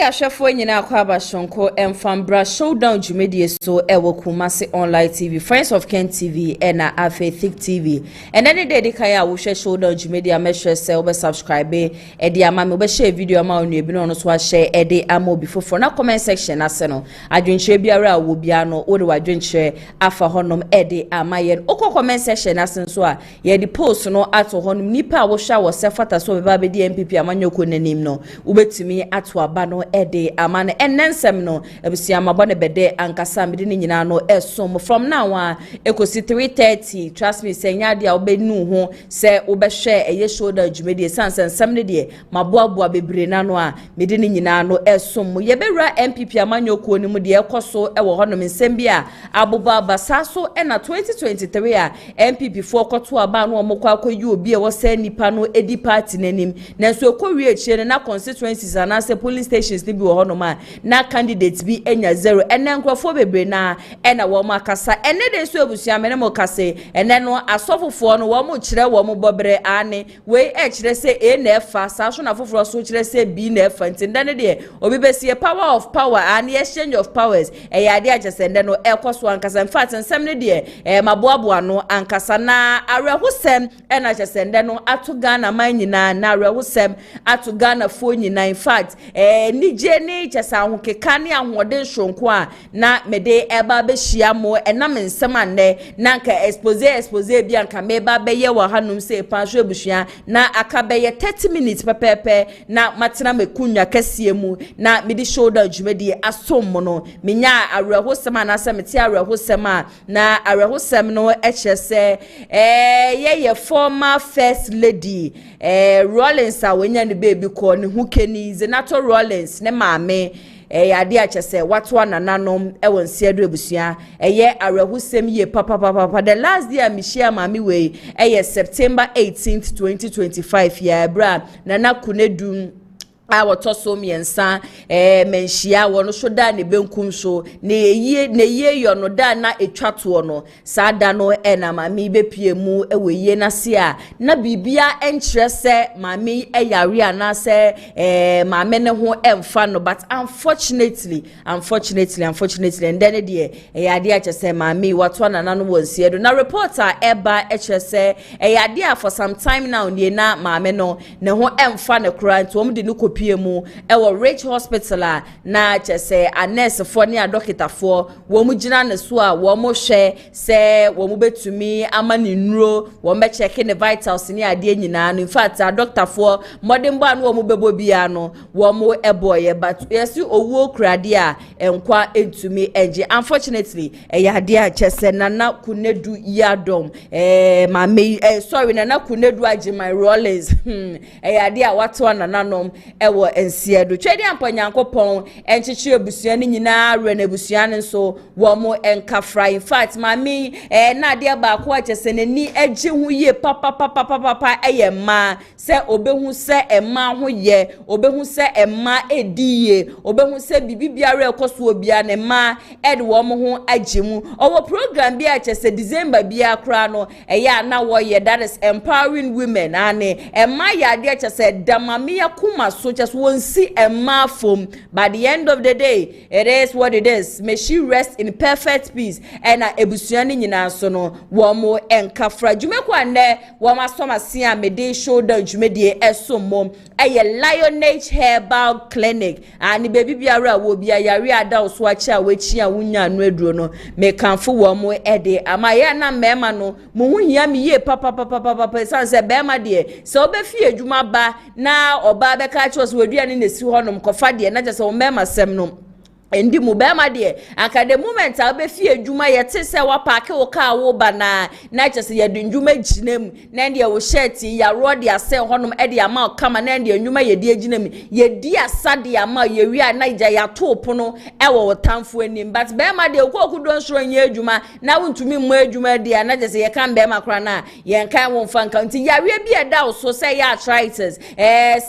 ahwefo nyina akwa abashonko emfambra showdown jumedie so ewo Kumasi online TV, Friends of Ken TV ena Afethic TV. And any day de kaya wo hwe showdown jumedie amehwe se obe subscribe e de ama me obe share video ama onu ebi no no so share e de ama obi foforo na comment section ase no adwenche biara wo bia no wo de wadwenche afa honom e de ama ye okọ comment section ase so a ye de post no ato honom nipa wo hwa wo se fata so be ba be di MPP amanyoko nanim no ubetumi ato aba no ede amane enensem no ebusiama bone bede ankasa mede ni nyina no esom from now on ekosi 3:30 trust me say nya dia obenu ho se obehwe eye shoulder dwumedie sansensem ne de maboaboa bebre na no a mede ni nyina no esom ye bewura MPP amanyoko ni mu de ekoso ewo honom nsem bia aboba basaso na 2023 a MPP fo koto aba no omokwa akoyi obi e wo se nipa no edi party nanim nanso ekowie echire na constituencies anase polling stations ni bi wo hono ma na candidates bi enya 0 ene nkrofo bebre na ena wo makasa ene de so ebusua mene mo kase ene no asofofo no wo mo kire wo mo bobre ane we kire se e na efa sa so na foforo so kire se bi na efa ntindane de obi besie power of power and exchange of powers e ya de agese ene no ekoso ankasa in fact nsem ne de maboaboa no ankasa na arehusem ena agese ene no ato Ghana man nyina na arehusem ato Ghana fo nyina in fact nije ni chesa ahokeka ne ahoden hwonko a na mede eba be hia mo enam nsem ane na nka expose bi anka meba be ye wa hanum se panhwe buhua na aka be ye 30 minutes pepepe na matena mekunwa kasie mu na mede shoulder dwumedi asom no menya arehosem anase mete arehosem a na arehosem no echese ye former first lady Rawlings a wenya ne baby ko ne hukeni Zenato Rawlings ne maame ade achese watwa nananom ewo nsiedo ebusua eye arehusem ye papa the last day amishia maami we September 18th 2025 ya bra nana KONADU awotoso miensa menhia wono so da ne benkum so ne ye yo no da na etwato no sada no na mami bepie mu eweye na se a na bibia enkyere se mami eyare ana se mame ne ho emfa no but unfortunately and then de eyade a kyese mami wato na no wonsie do na reporter eba ekyese eyade a for some time now ne na mame no ne ho emfa ne kura nto om de no piemu ewo Rich Hospital na chese a nurse fo ne a doctor fo wo mu gina ne so a wo mo hwe se wo mu betumi ama ne nuro wo me check ne vitals ne ade nyina no in fact a doctor fo modern ba no wo mu bebo bia no wo mu eboye but yesi owo krade a enkwa entumi enje unfortunately ya ade a chese nana KONADU yadom mame sorry nana KONADU AGYEMAN-RAWLINGS ya ade a wato nananom ewo ensiedo twedi ampanyankopon enchichi ebusua ni nyina rene ebusua ne so wo mo enkafra in fact mami na de ba ko achese nani agye hu ye papa eyema se obehu se ema ho ye obehu se ema ediye obehu se bibibiare ekoso obia ne ma ed wo mo ho agye mu owo program bi achese December bi akra no eya na wo ye that is empowering women ane ema ya de achese damami yakuma so just won't see a mouthful. By the end of the day, it is what it is. May she rest in perfect peace. And ebusuani nyina so no womo enkafra jumeko ande woma soma sia mede shoulder jumedie esomom eye Lionage Herbal Clinic ani baby biara wo bia yare ada so achi a wechi a wunya no aduro no me kanfo womo ede amaye na mema no mo huhia me ye papa sanse bema de so obefi adwuma ba na oba beka chi wadua ni nesi honom kofa de na jese o mema sem no endi mu bema de aka the moment a be fie adwuma ye te se wa paake wo ka wo ba na jese ye dundwuma ginam na de wo shirt ya road ya se honom e de ama kama na de adwuma ye de ginam ye di asade ama ye wi a naija ya topo no e wo tamfo anim but bema de ko don soro nye adwuma na wontumi mu adwuma de na jese ye kan bema kra na ye kan wo mfa nka nti ya wi bi e da so se ye arthritis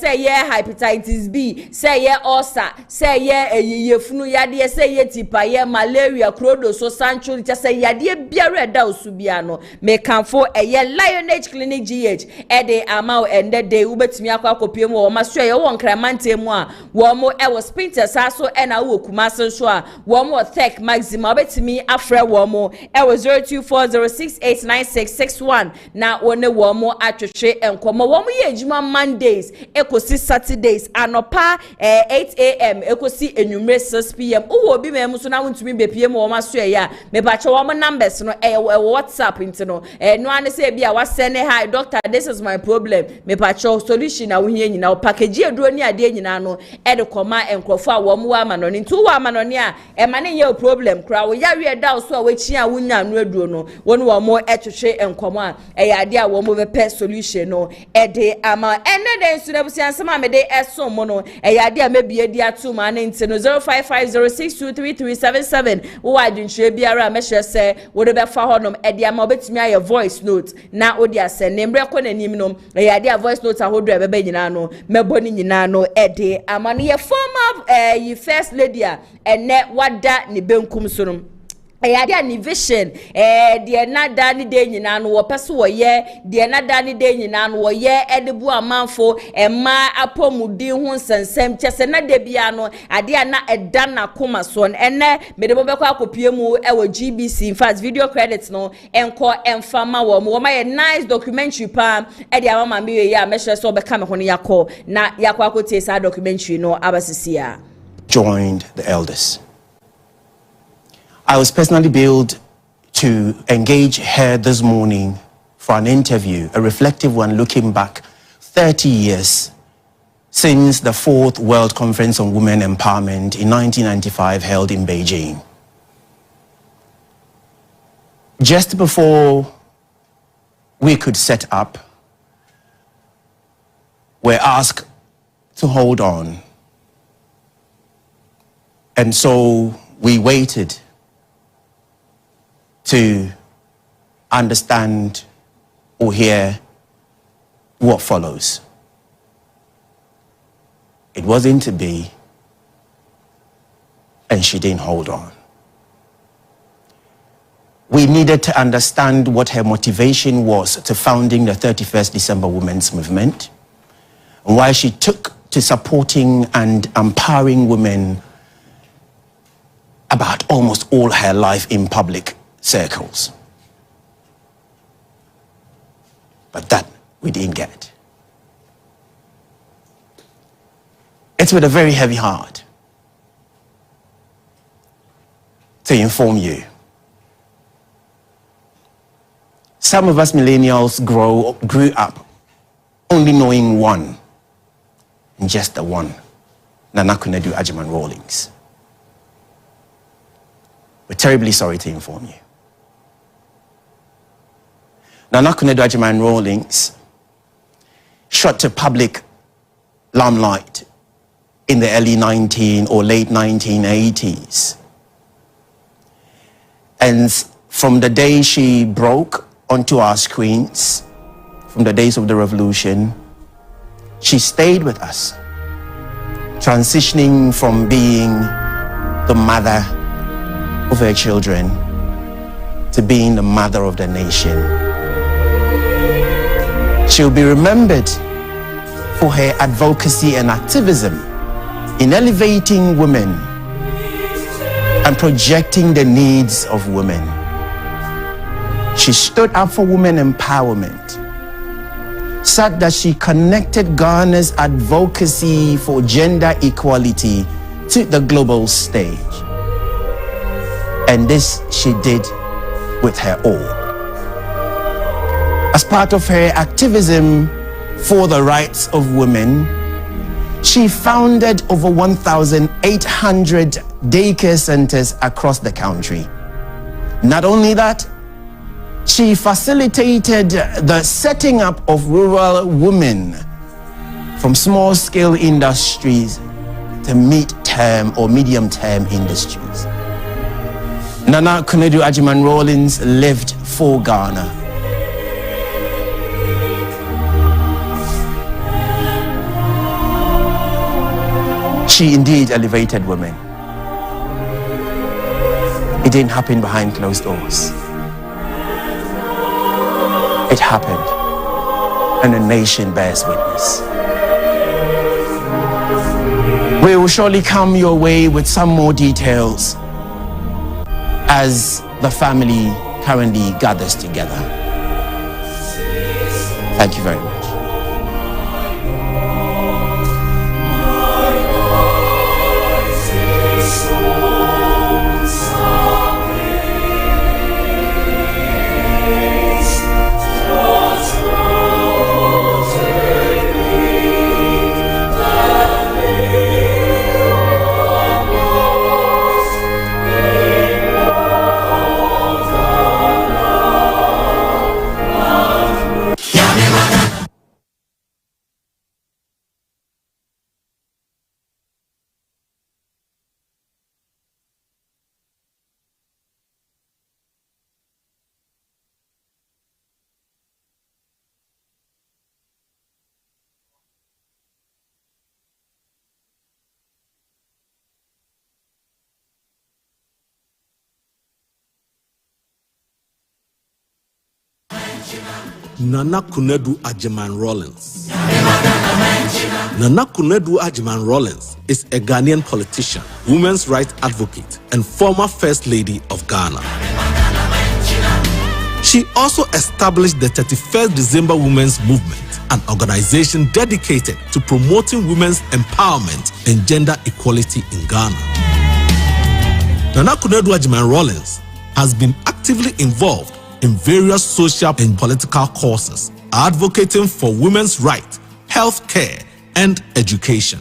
se ye hepatitis B se ye ulcer se ye yefunu yade say yetipa ye malaria krodo so sancho just say yade biara da osubia no me kanfo eye Lionage Clinic GH ede ama ende de ubetimi akopie mu o maso ye won kramante mu a wo mo e wo spinter saso e na wo kumase so a wo mo tech maxima obetimi afre wo mo e wo 0240689661 na wone wo mo atwetwe enkomo wo mo ye ejuma Mondays ekosi Saturdays anopa 8 a.m. ekosi enumre 6 p.m. Uwo bi memu so na wontumi bepie mu wo maso ya me ba che wo mo numbers no WhatsApp intino no ane say bia wa send hi doctor, this is my problem me pa che solution na wo hia nyina package eduro ni ade nyina no e de koma enkrofo a wo mo wa manoni ntu wa manoni a e ma ne ye problem kra wo ya we da so a we chia wo nya no eduro no wonu wo mo etwehwe enkomo a e ya ade a wo mo be solution no e de ama ene de nsu na busia nsema me de esom mo no e ya ade a mebie di atu ma ne ntino 0550623377 wo adwinhwe biara me hye se wo de be fa honom e de ama obetimi aye voice note na odi ase nemre ko nanim no e ya de voice note ahodo e be be nyina no mebo ni nyina no e de ama no ye former ye first lady a ene wada ni benkum so no ayade ni vision de na da ni de nyina no wo pese wo ye de na da ni de nyina no wo ye edebu amanfo ma apomudi hu nsensem chese na de bia no ade na eda na koma so ene medebo beko akopie mu e wo GBC in fact video credits no enko enfama wo ma ye nice documentary pa e de amama me ye a me hye so be ka me ho ne yakọ na yakọ akotie sa documentary no abasisia joined the elders. I was personally billed to engage her this morning for an interview, a reflective one looking back 30 years since the 4th World Conference on Women Empowerment in 1995 held in Beijing. Just before we could set up, we're asked to hold on. And so we waited to understand or hear what follows. It wasn't to be, and she didn't hold on. We needed to understand what her motivation was to founding the 31st December Women's Movement, and why she took to supporting and empowering women about almost all her life in public circles. But that we didn't get. It's with a very heavy heart to inform you. Some of us millennials grew up only knowing one, and just the one, KONADU AGYEMAN-RAWLINGS. We're terribly sorry to inform you. KONADU AGYEMAN-RAWLINGS shot to public limelight in the early late 1980s. And from the day she broke onto our screens, from the days of the revolution, she stayed with us, transitioning from being the mother of her children to being the mother of the nation. She'll be remembered for her advocacy and activism in elevating women and projecting the needs of women. She stood up for women empowerment, such that she connected Ghana's advocacy for gender equality to the global stage. And this she did with her all. As part of her activism for the rights of women, she founded over 1,800 daycare centers across the country. Not only that, she facilitated the setting up of rural women from small-scale industries to mid-term or medium-term industries. KONADU AGYEMAN-RAWLINGS lived for Ghana. She indeed elevated women. It didn't happen behind closed doors. It happened, and the nation bears witness. We will surely come your way with some more details as the family currently gathers together. Thank you very much. Nana KONADU Agyeman-RAWLINGS. Nana KONADU Agyeman-RAWLINGS is a Ghanaian politician, women's rights advocate, and former First Lady of Ghana. She also established the 31st December Women's Movement, an organization dedicated to promoting women's empowerment and gender equality in Ghana. Nana KONADU Agyeman-RAWLINGS has been actively involved in various social and political causes, advocating for women's rights, health care, and education.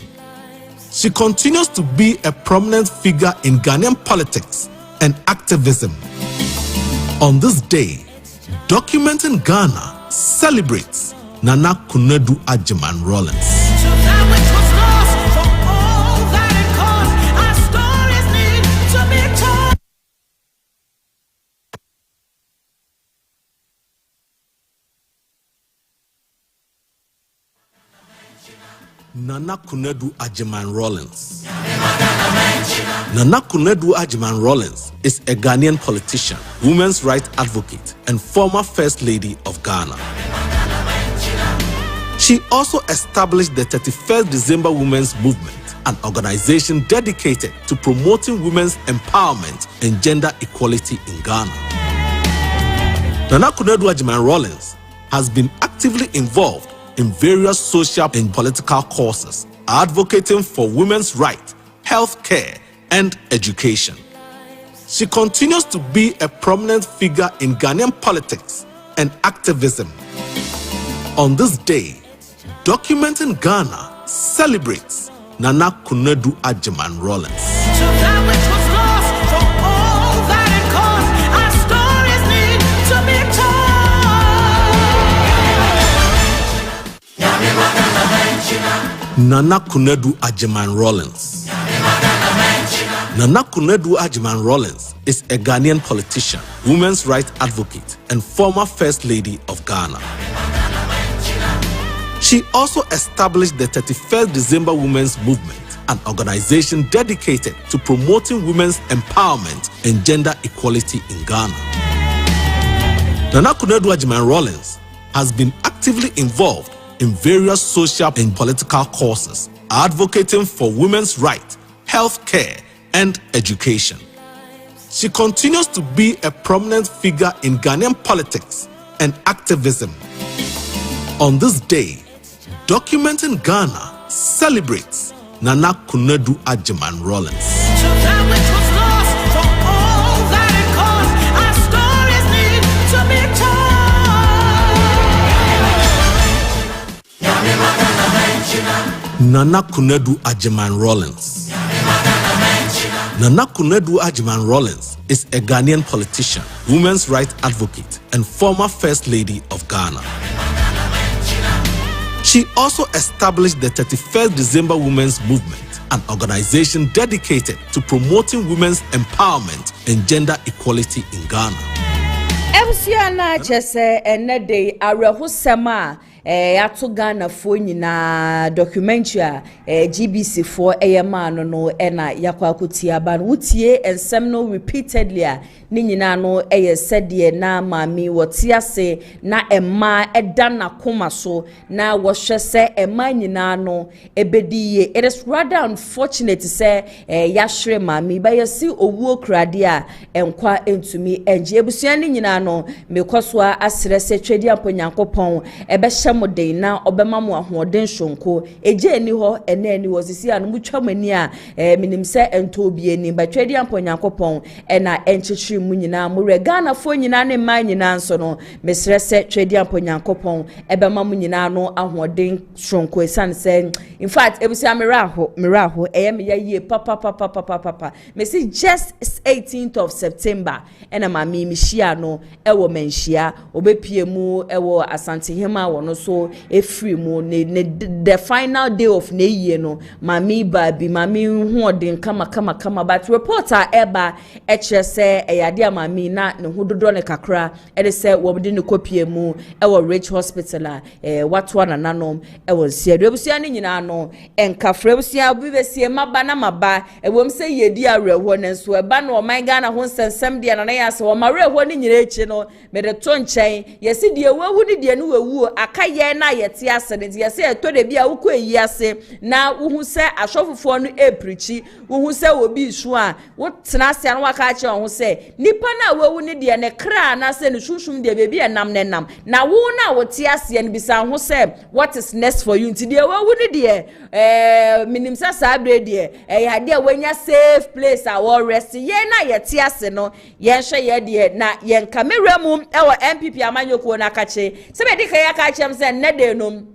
She continues to be a prominent figure in Ghanaian politics and activism. On this day, Documenting Ghana celebrates Nana KONADU Agyeman-RAWLINGS. Nana KONADU Agyeman-RAWLINGS. Nana KONADU Agyeman-RAWLINGS is a Ghanaian politician, women's rights advocate, and former First Lady of Ghana. She also established the 31st December Women's Movement, an organization dedicated to promoting women's empowerment and gender equality in Ghana. Nana KONADU Agyeman-RAWLINGS has been actively involved in various social and political causes, advocating for women's rights, health care, and education. She continues to be a prominent figure in Ghanaian politics and activism. On this day, Documenting Ghana celebrates Nana KONADU Agyeman-RAWLINGS. Nana KONADU Agyeman-RAWLINGS. Nana KONADU Agyeman-RAWLINGS is a Ghanaian politician, women's rights advocate, and former First Lady of Ghana. She also established the 31st December Women's Movement, an organization dedicated to promoting women's empowerment and gender equality in Ghana. Nana KONADU Agyeman-RAWLINGS has been actively involved in various social and political causes, advocating for women's rights, health care, and education. She continues to be a prominent figure in Ghanaian politics and activism. On this day, Documenting Ghana celebrates Nana KONADU Agyeman-RAWLINGS. Nana KONADU Agyeman-RAWLINGS. Nana KONADU Agyeman-RAWLINGS is a Ghanaian politician, women's rights advocate, and former First Lady of Ghana. She also established the 31st December Women's Movement, an organization dedicated to promoting women's empowerment and gender equality in Ghana. Ebusiana chese enede arehusema ato Ghana fo nyina documentary GBC for man no na yakwa kutia ban wutie ensem no repeatedly ni nyina no sede na mami wotiase na emma eda na koma so na wohwe se emma nyina no ebediye. It is rather unfortunate say yahre mami ba yesi owuo krade a enkwa entumi enje ebusua ni nyina no mekoso asre se twedi amponyankopon ebehye moden na obema mo ahoden shonko eje eni ho ena eni wosisi anu mutwamani a minim se entobie ni ba twedi amponyankopon ena enchichiri mu nyina mo Ghana fo nyina ne man nyina nso no mesre se twedi amponyankopon ebema mo nyina no ahoden shonko esan se in fact ebusia miraho me papa mesi just 18th of September ena mami mihia no ewo menhia obepie mu ewo Asante Hema wono so efri mu ne the final day of ne year no mami baby mami hu odin kama but reporter eba eche se eyade mami na ne hododo ne kakra ede se wobde ne kopie mu ewo Rich Hospital a watwa nananom ewo nsia ebusia ne nyina no enkafra ebusia obibesie maba na maba ewom se yedi areho ne so eba no oman Ghana ho nsensem de na ya se wo mareho ne nyina echi no me de to nchen yesi de wewu ne de ne wewu akaye na yete ase ne yesi eto de bia ukọ eyi ase na uhu se asofofo no eprichi uhu se obi isu a wo tena ase an waka ache ho se nipa na wewu ne de ne kra na se ne shushum de bebi enam ne nam na wo na wote ase ne bisa ho se what is next for you nti de wewu ne de minim sa sabre de ya de wanya safe place a wo rest ye na yete ase no ye hwe ye de na ye camera mu ewo MPP amanyoko na kache se be dika ya kache am se ne de nom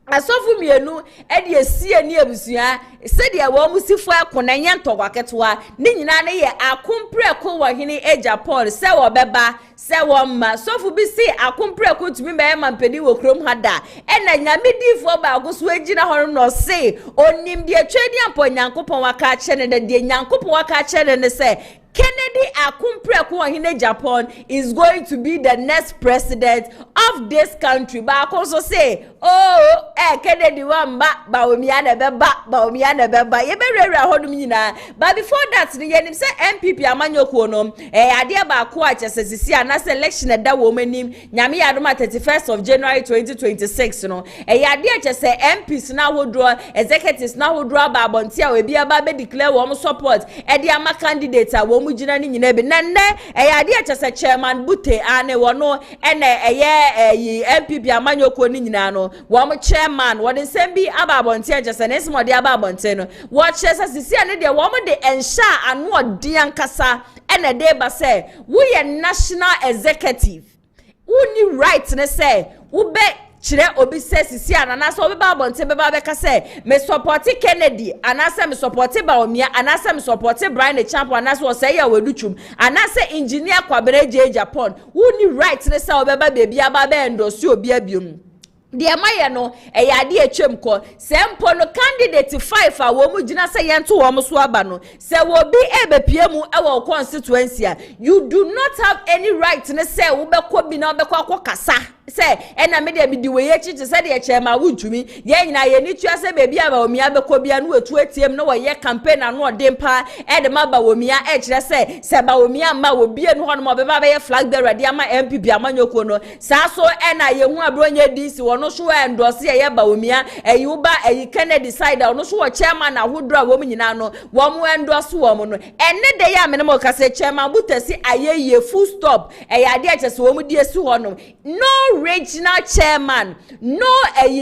asofu mienu ede esie ni ebusua se de wo musifo akona nya ntogwaketwa ni nyina ne ye akompreko wo hene Japan se wo beba se wo ma sofu bi si akompreko tumi be ma mpedi wo krom hada ena nyamedifo ba agoso agina ho no se onim de twedi amponyankopon waka ache ne de nyankopon waka ache ne se Kennedy Akumpreku in Japan is going to be the next president of this country. But I also say, oh, Kennedy wamba, baomiana beba, ye be hodumina. But before that, the yenim say MPP amanyoko no, adia ba kwa chesisi anas election at that woman him, nyami adoma 31st of January 2026, no. Adia chese MPs now would draw, executives now would draw babontia, we be about declare warm support, adia candidate mujina ni nyina bi nenne ade achese chairman bute ane wono ene MPP amanyoko ni nyina no wo mo chairman wo de sembi ababonte achese ne smode ababonte no wo chese sisi ane de wo mo de ensha anu odi ankasa ene de ba se wo ye national executive wo ni right ne se wo be chire obi sesi ananase obi ba bonte be ba be ka se me support Kennedy anase me support Baomia anase me support Brian Champ anase wo say ya wedutwum anase engineer Kwabere Japan wo ni right ne se obi ba bebi aba be endorse obi abiom de maye no eyade atwem ko sempo no candidate 5 a wo mu gina se yento wo so aba no se wo bi ebepie mu e wo constituency a you do not have any right ne se wo be ko bi na wo be ko akokasa se ena me de bi di we yechi se de chema wutumi ye nyina ye ni tua se bebi aba omia be ko bia no wetu atiem no wo ye campaign na no dempa e de ma ba omia e kire se ba omia ma wo bie no ho no be ba be flag bearer de ama MPP amanyoko no sa so ena ye hu abronye DC wo no so endorse ye ba omia eyuba eyi Kennedy side no so wo chairman ahodro wo nyina no wo mo endorse wo mo no enne de ya me no ka se chairman butasi ayeye full stop eyade a kese wo mu die si ho no no regional chairman no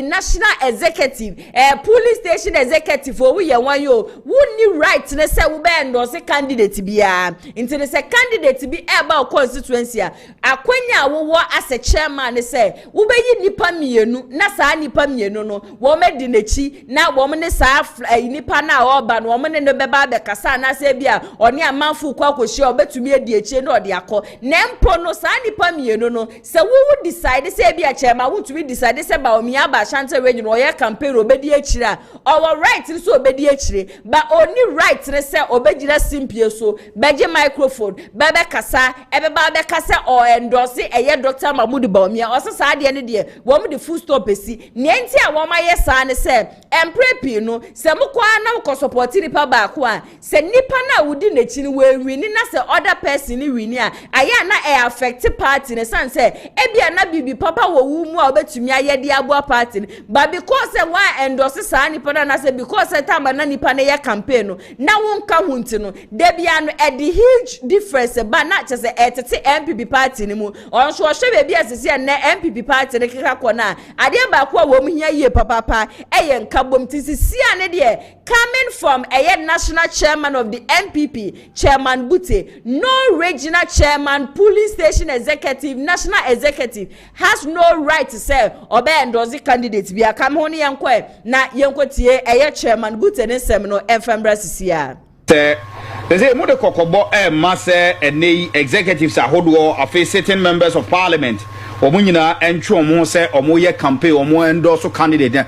national executive police station executive wo ye wan yo wo ni right ne se wo be endorse candidate bia into the se candidate bi e ba constituency a akwanya wo as a chairman ne se wo be yi nipa mienu na saa nipa mienu no wo me di nechi na wo me ne saa nipa na oba no wo me ne be ba be kasa na se bia oni amanfo kwa kohia obetumi edi echi na odi akọ nempo no saa nipa mienu no se wo decide say bia chairman wutumi decide say ba omi aba Ashanti region wo ye campaign obedi echira our right so obedi echire but only right ne say obegina simpie so beje microphone bebe kasa ebe ba be kasa or endorse eye Dr. Mahmoud Baumia o sa de ne de wo mu de full stop esi nienti a wo ma yesa ne se emprepi no se mukwa na ko support nipa ba ko a se nipa na wudi nechi ni we wini na se other person ni wini a aya na e affect party ne san se ebia na bibi papa wo wu mu a obetumi ayede abo party but because e wa endorse sa nipa na se because e tamba na nipa na ye campaign no na wonka hunti no de bia no e the huge difference ba na che se etete MPP party ni mu onso hwe bebi asisi na MPP party ne keka kona ade ba ko wo mu hia ye papa eye nkabom tisisi ane de coming from a national chairman of the MPP chairman Bute no regional chairman police station executive national executive has no right to say obe endorse candidate bia kam ho ne yenko na yenko tie eye chairman Bute ne sem no enfambra sisia they say mo de kokobo mass ene executives ahodo of sitting members of parliament omunyina entwe omo se omo ye campaign omo endorse candidate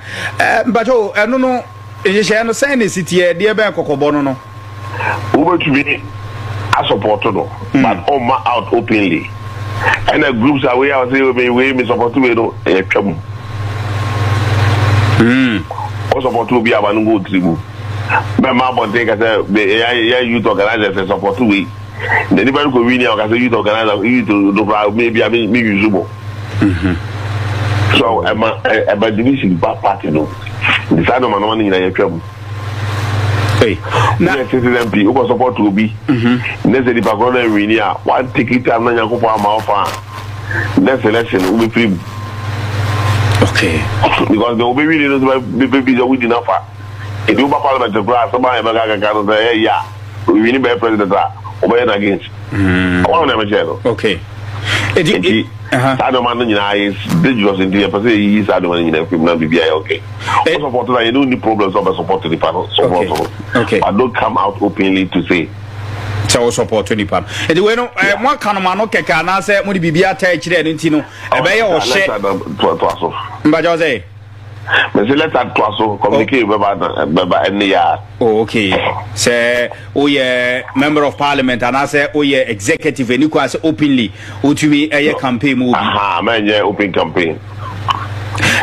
but eno no ehye no say ne sitie de be kokobo no over to be a supporter no but on my out openly and the groups are we are say we me support we no e twam o support we be aba no go tribu me ma bon take say ya youth organizers support we the anybody go win ya say youth organizer you to do maybe I mean me usable so eba division back party no decide on no money na ya twam hey na citizen MP who support to be next the background win ya one ticket am na yakofo ama offer next election will be free okay because the be really no be we did not if you parliament to grass somebody can say yeah we need be president obey against I want to mention okay Sado man nyina is dangerous in the person is sado man nyina na bibia okay support that you don't need problems of support the panel support okay but don't come out openly to say so support the panel e we no mo kan ma no keka na say mo di bibia ta kire no ntino e be ye o hye to aso mba jo say mais c'est lettre to aso communiquer baba any ya oh okay say o ye member of parliament and I say o ye executive any kwa say openly o tumi e ye campaign mo bi aha man ye open campaign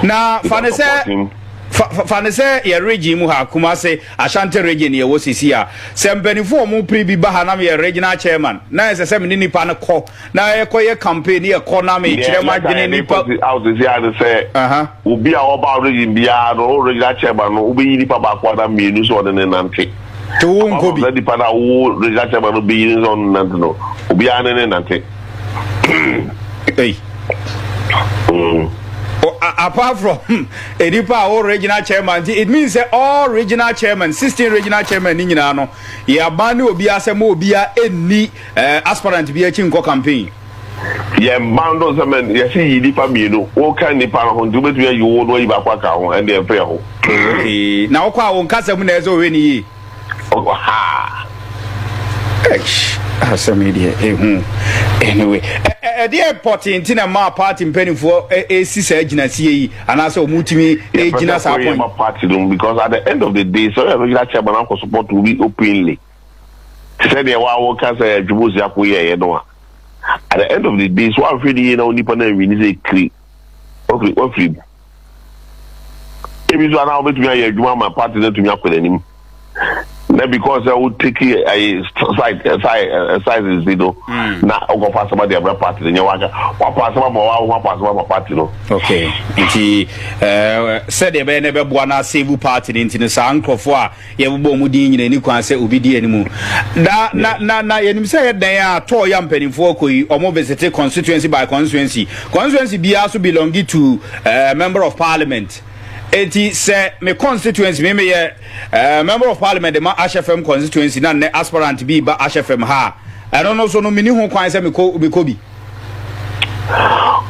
na fanese ye region mu ha kuma say Ashanti region ye wo sisi a sempanifo mo pribi ba ha na ye regional chairman na ye se me nipa na ko na ye ko ye campaign ye ko na me kire ma gene nipa out is here say obi a oba region bia no regional chairman no obi nipa ba kwa na me nu so de nante to nko bi na nipa na wo regional chairman no bi ni so nante no obi a ne nante hey apart from edipa or regional chairman it means that all regional chairman 16 regional chairman ni nyina no ya bani obi asem obi a eni aspirant bi achi nko campaign ye bando semen ye see edipa mi no o kan nipa no ndu betu ye wo no yiba kwa ka ho and dey pray ho okay na okwa won kasam na ezo we ni yi ha media anyway the airport in ma party penny for a gina yi and also mutimi gina party room because at the end of the day so regular chairman am support to be openly said they wa can say jubuzi akoye no at the end of the day so afraid you know nipa na we ni say create okay what free ebi so na obetu ya adwuma ma party na tumi akodanim na because I would take a sizes you know na go pass about the other party then you wa pass about party no okay nti said e be na be boa na save party nti ne sa ankofo a ye bo mu din nyina ni kwan se obi di animu na yenim se ye dan a to ya mpanimfo koyi omo visit constituency by constituency bia so belong to member of parliament. Eti se me constituency me member of parliament ma HFM constituency na ne aspirant bi ba HFM ha I don't know so no mini ho kwan se me ko bi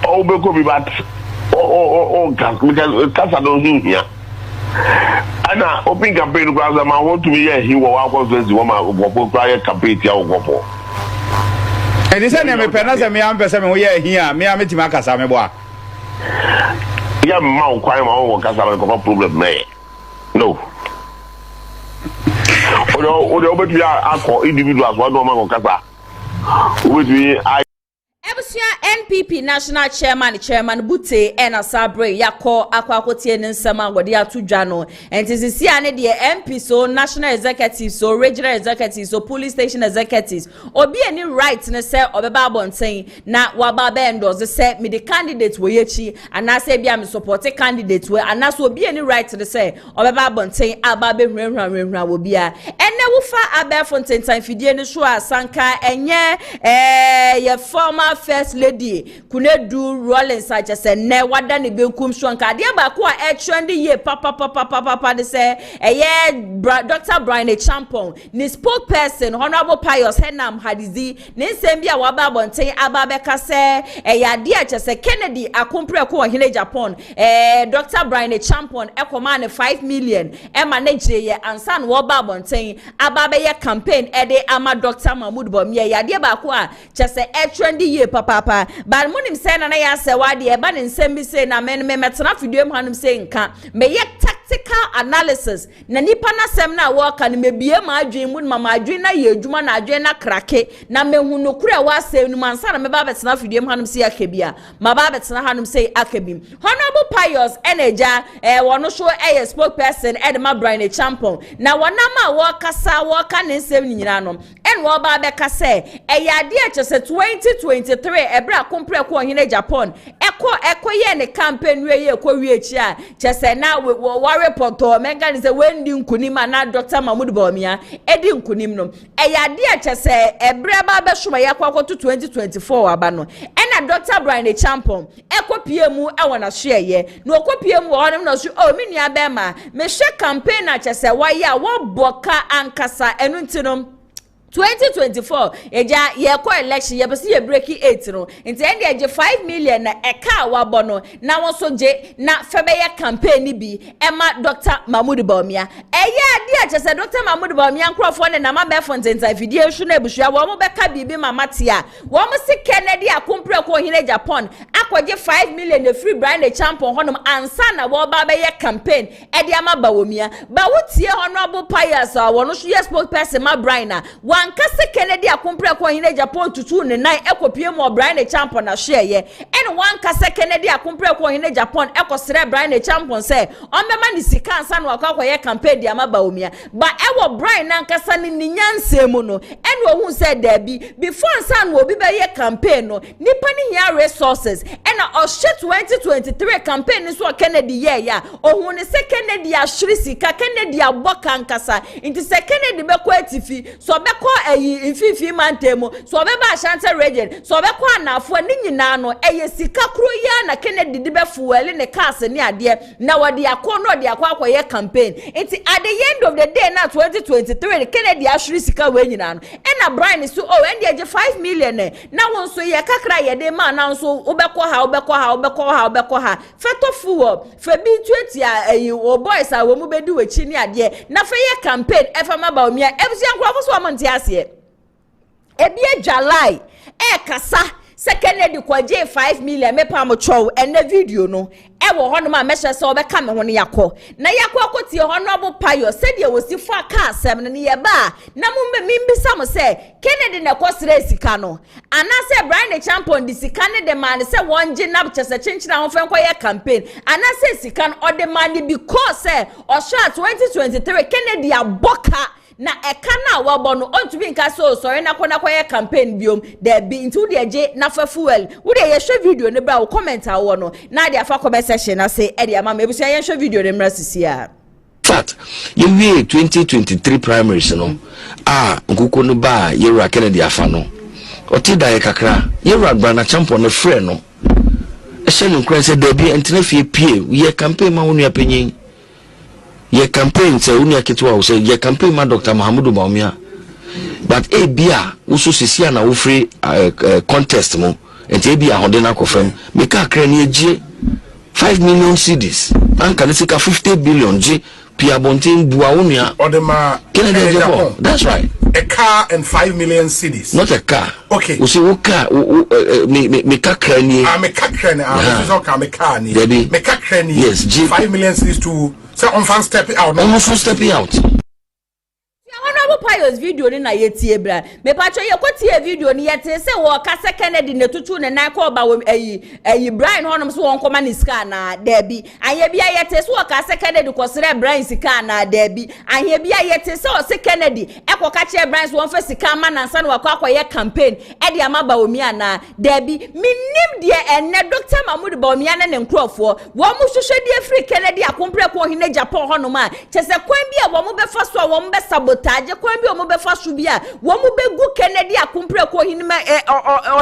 oh be ko bi but because kasa don hu here ana open campaign because I want to be here he wa constituency wo ma go prior campaign tia wo go and this na me pena se me am pese me ho here here me am metima kasa me bo a yeah, man, quite my own problem, man. No. But we are individuals, one woman, Casa. With me, I. Ebusia NPP national chairman Bute ena sabre yako akwakotie ne nsema wode atudwa no entisi ane de MP so national executive so regional executive so police station executives obi any right ne se obeba abonten na waba be endorse se me the candidate we yechi anase bia me support candidate we anase obi any right ne se obeba abonten aba be hwenhwa wo bia ene wo fa abefonten tan fidie ne so asanka enye ye former first lady KONADU AGYEMAN-RAWLINGS ajese ne wada ne benkum so nka de ba ko a trend ye papa de say Dr. Brian Champon ni spokesperson Honorable Pius Henam Hadizi ne nsem bia waba bonten aba beka se ade ajese Kennedy akompre ko hene Japan Dr. Brian Champon ekoma ne 5 million e manage ye ansan waba bonten aba be ye campaign ede ama Dr. Mahmoud Bawumia ya de ba ko a chese trend ye papa but munim say na ya se wade e ba ne nsem bi say na men me metena fidiem hanum say nka me ye tactical analysis na nipa na sem na waka ne mebie ma adwen mu ma adwen na ye adwuma na adwen na krake na mehu no kura wa say nu mansa na me ba betena fidiem hanum say akebia ma ba betena hanum say akebim Honorable Pius Eneja wono so spokesperson Edma Brian Champon na wonama waka ne nsem nyina no en wo ba beka say ade achese 2023 ebra kompre ko hene Japan eko ye ne campaign we ye ko wie chi a chese na wo report o menga se wendi nkunima na Dr. Mahmoud Bawumia edi nkunim no ade achese ebra ba be shoma ye kwa 2024 aba no ena Dr. Brian Champon pie mu wona hwe ye na okopie mu wona no so o me nua be ma me hwe campaign achese wa ye a wo boka ankasa enu ntinom 2024 eja ye ko election ye bese ye break 8 no nti end ye 5 million na eka wabo no na won so je na febe ye campaign ni bi ema Dr. Mahmoud Bawumia eye ade a chese Dr. Mahmoud Bawumia nkrofo ne na ma be fonten video hwe na ebusua wo mo beka bibi mama tia wo mo se Kennedy akompre ko hine Japan akwaje 5 million the free Brian Champon honum ansa na wo ba be ye campaign e de ama Bawumia ba wotie Honorable Pius a wono so yes spokesperson ma Brian na Ankase Kennedy akompre ko hine Japan tutu ne nan ekopie mo Brian Champon na hwe ye ene wankase Kennedy akompre ko hine Japan ekosere Brian Champon se ombema ni sika ansa na akwa ye campaign di ama Bawumia ba ewo Brian ankasa ni nyanse mu no ene ohun se da bi before ansa na obi be ye campaign no nipa ni here resources ena ohye 2023 campaign so Kennedy ye ya ohun ne se Kennedy ahwere sika Kennedy aboka ankasa inti se Kennedy be ko atifi so be ko infifi mantemo so be ba Ashanti region so be ko anafo ni nyina no sika kro ya na Kennedy de be fuel ne cars ni ade na wode akono de akwakoye campaign enti at the end of the day na 2023 Kennedy ahwere sika we nyina no ena Brian so end ye 5 million na won so ye kakra ye de ma na so obekọ ha feto fuwo fe bi 20 o boys a wo mu bedi wechi ni ade na fe ye campaign efa ma Bawumia ebusi ankrofo so amonte ase ebie July kasa se Kennedy kwaje 5 million me pa mo chow ene video no wo hono ma mehye se obeka me ho ne yakọ na yakọ akotie Honorable Pius se de wosifo aka asem ne ye ba na mo mbisa mo se Kennedy na kwosere sika no ana se Brian Champon di sika ne de man se wonje na chese chinchina ho fen kwaye campaign ana se sika no o de man because se o sha 2023 Kennedy aboka na ekana wabo no ontumi nka so sorry na kona kwaye campaign biom there be into the je na fa fuel wo de ye hwe video ne bra wo comment awo no na de afa comment section na say e de ama me busia ye hwe video ne mra sisi a fact you we 2023 primaries no nkoko no ba ye Kennedy afa no oti da ye kakra ye Brian Champon no frɛ no e hye no kran say there be entena fie pie ye campaign ma wonu apanyin ye campaign say uni aketwa wo say ye campaign ma Dr. Mahmoud Bawumia but bia wo so sisia na wo free contest mo enti bia hode na kofam me ka kra ne egie 5 million cedis anka ne sika 50 billion je pia bontin bua wonua odema Kennedy Japan. That's right, a car and 5 million cedis, not a car. Okay, we say wo car me ka kra ni me ka kra ni this is okay me car ni me ka kra ni yes 5 million cedis to say on fan stepping out almost stepping out. Bible Pious video ni na yetie bra me pa twa ye kwatie video ni yete se wo ka se Kennedy ne tutu ne nan ko ba eyi Brian honom so won koma ni sika na debi anye bia yete so wo ka se Kennedy ko sere Brian sika na debi anye bia yete se o se Kennedy ekoka che Brian so won fa sika ma na nsa na wakwaye campaign e de ama ba omi ana debi minim de enne Dr. Mahmoud ba omi ana ne nkrofo wo mu hwehwe de free Kennedy akompre ko hine Japan honom a chese kwan bia wo mu be fa so wo mu be sabotage kwan bia wo mu be fa so bia wo mu be gu Kennedy akompre ko hine ma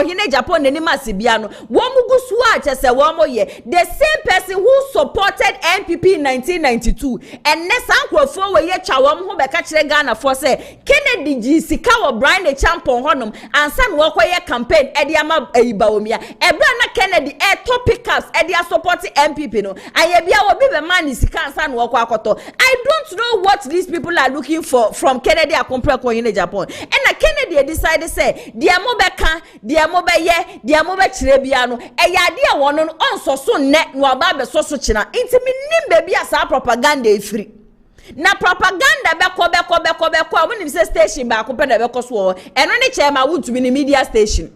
hine Japan ne ma se bia no wo mu gu so a chese wo mu ye the same person who supported NPP in 1992 and ne sankrofo we ye twa wo mu ho be ka kire Ghana for say Kennedy ji sika wo Brian the champion honom ansan wo koye campaign e de ama eyiba omia ebra na Kennedy topic ups e de support MPP no aye bia wo be man sika ansan wo kwa akoto. I don't know what these people are looking for from Kennedy akompre ko in Japan and na Kennedy decided say dia mo be kan dia mo be ye dia mo be kire bia no e ya de wo no onso so ne no aba be so kina intimi nim be bia sa propaganda e free na propaganda beko when you say station ba ko pe na beko so eno ne chairman would to be the media station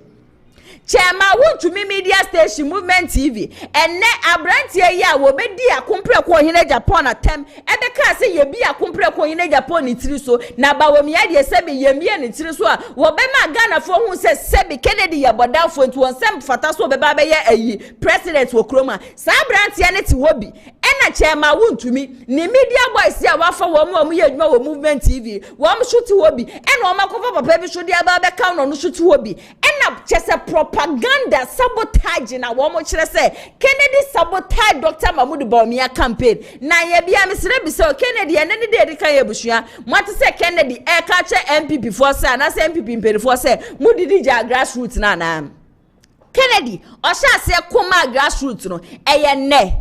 chairman would to be media station movement TV and ne abrantie ya wo be di akompre ko hine Japan atem e be ka se ye bi akompre ko hine Japan ni tiri so na ba wo mi ade se be ye mi ni tiri so a wo be ma Ghana fo hu se be Kennedy ya bodan fo nti won sem fata so be ba be ye ayi president wo kroma sa abrantie ne ti hobi ena chairman would to me ni media boys ya wa fa wo mu ye adwuma wo movement TV wo am shoot hobi ena o makofa papa bi so dia ba be ka no shoot hobi ena chese propaganda sabotage na wo mo kire se Kennedy sabotage Dr. Mahmoud Bawumia campaign na ye bia mesre bi se Kennedy ene ne de kan ye busua mo se Kennedy ka che MPP for se na se MPP mperi for se mu didi ja grassroots na Kennedy o sha se koma grassroots no eye ne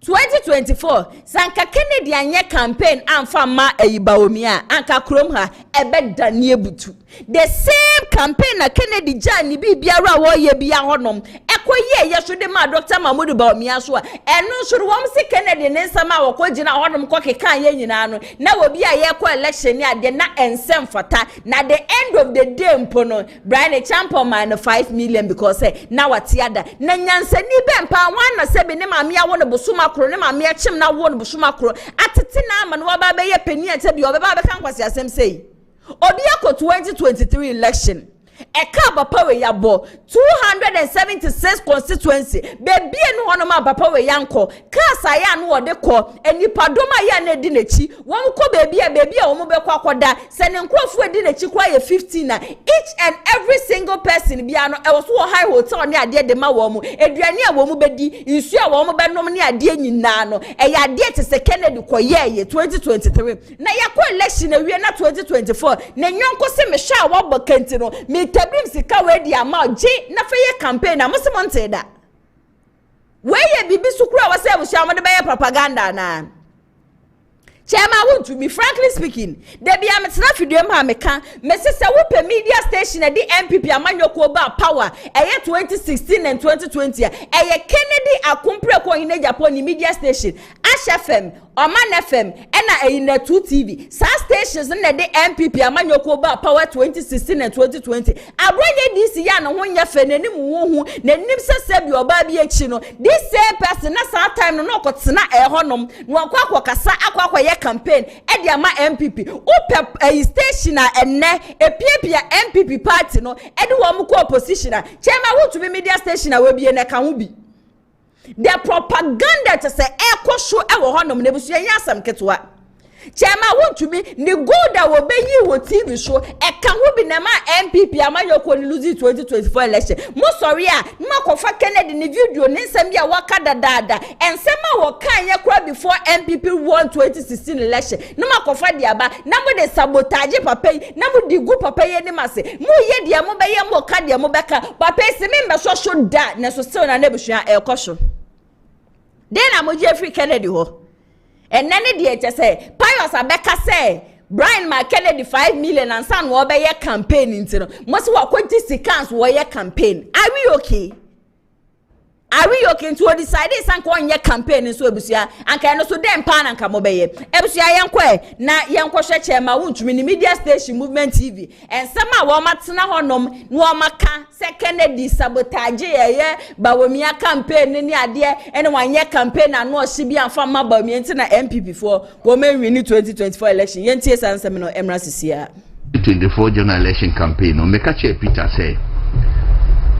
2024 sanka Kennedy anye campaign amfa ma Bawumia anka krom ha ebe danie butu the same campaign na Kennedy jani bibiara wo ye bia honom ekoye ye so de ma Dr. Mahmoud Bawumia so eno so wom se Kennedy ne nsama wo ko gina honom ko kekan ye nyina no na wo bia ye ko election ni ade na ensem fata na the end of the day mpo no Brian champion man 5 million because na watiada na nyansani be mpa wan na se be ne ma mia wo no bosuma kro ne ma mia chim na wo no bosuma kro atete na ama no ba be ye pani ate bi obe ba be kan kwase asem sei Odiako 2023 election eka papa we yabo 276 constituency bebi enu hono ma papa we yanko kasa ya no wode ko enipadoma ya na di nechi won ko bebi a wo mo be kwa koda se ne nkrofo edi nechi kwa ye 15 na each and every single person bia no e wo so high hotel ne ade de ma wo mo eduane a wo mo bedi nsu a wo mo be nom ne ade nyina no e ya ade te se Kennedy ko ye 2023 na ya ko election na wie na 2024 na nyonko se me hwa wo bokanti no tabrim sika we di ama ji na feye campaign na musimonte da we ye bibi sukura wase abusha mo de be propaganda na Chairman want to be frankly speaking there be am tena fidiem ha meka mesese wo pe media station e di MPP amanyoko ba power eye 2016 and 2020 eye Kennedy akompre ko hine Japan media station Ash FM Oman FM ena eyina 2 TV sa stations na de MPP amanyoko ba power 2016 and 2020 abronye DC ya no honya fe nanim wo hu nanim sese bi oba bi echi no this same person na sa time no okotena honom no akwa kasa akwa campaign e dia ma MPP upep station a enne epiepia MPP party no e de wo mko opposition a chairman want to be media station a we bie na ka ho bi the propaganda to say e kwosho e wo honom na busu ya asam ketwa chairman want to be the good that will be you wo TV show e ka ho bi na ma MPP amayoko ni lose 2024 election mo sorry a ma kofa Kennedy ni video ni nsem bia waka dada ensem a wo kan ye kra before MPP won 2016 election na ma kofa dia ba na mo de sabotage papa na mo di gu papa ye ni mase mo ye dia mo be ye mo ka dia mo beka papa se me mbe so show da na so still na nebusua e kosho then amoje free Kennedy ho and then the say Pious Abeka say Brian Kennedy 5 million and son will be your campaign into must walk 20 seconds war your campaign. Are we okay? Are we okay to decide this and one year campaign so ebusia and kind so dem pan and kamobeye ebusia yankwe na yankwo hweche ma wuntu media station movement TV and sama wo matena honom no maka se Kennedy sabotage ye bawomia campaign ni ade ene one year campaign na no hye amfa ma bawomia nti na MPP for wo men win 2024 election yentie sansem no emra sisia 24 general election campaign no meka che Peter say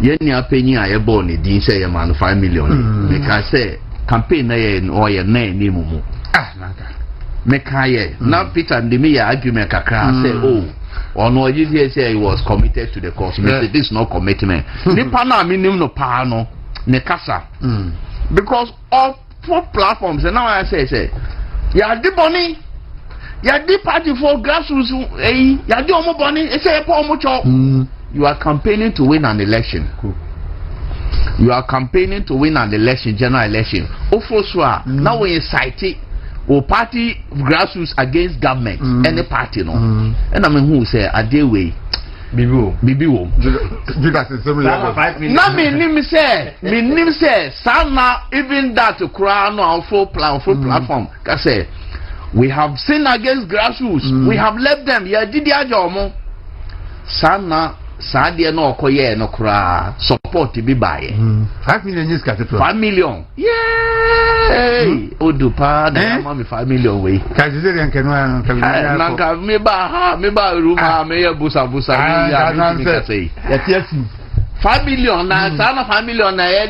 Yenny a penny I born it didn't say a man 5 million. Make I say campaign or your name Nimumu. Make I now Peter and the me argument say, oh, or no, you say he was committed to the cause. This is no commitment. Nipana minimum no pano, Nekasa. Because all 4 platforms, and now I say, yeah, the money. Yeah, the party for grassroots, yeah, the omo money, it's a poor mucho. You are campaigning to win an election. You are campaigning to win an election, general election. Now when you cite it, or party grassroots against government, any party, no. And I mean, who say a day way? Bibiwo. Now me say, Sana even that to crown on full platform. I say, we have sinned against grassroots. We have left them. Yeah, did ya jomo? Sana. Sadia no koye no kra support bi baye 5 million is got 5 million yay odupa na mama 5 million we ka jide nke no na ka me ba ruma me ya busa ya ni ka say ya tiasi 5 million na sana 5 million na ye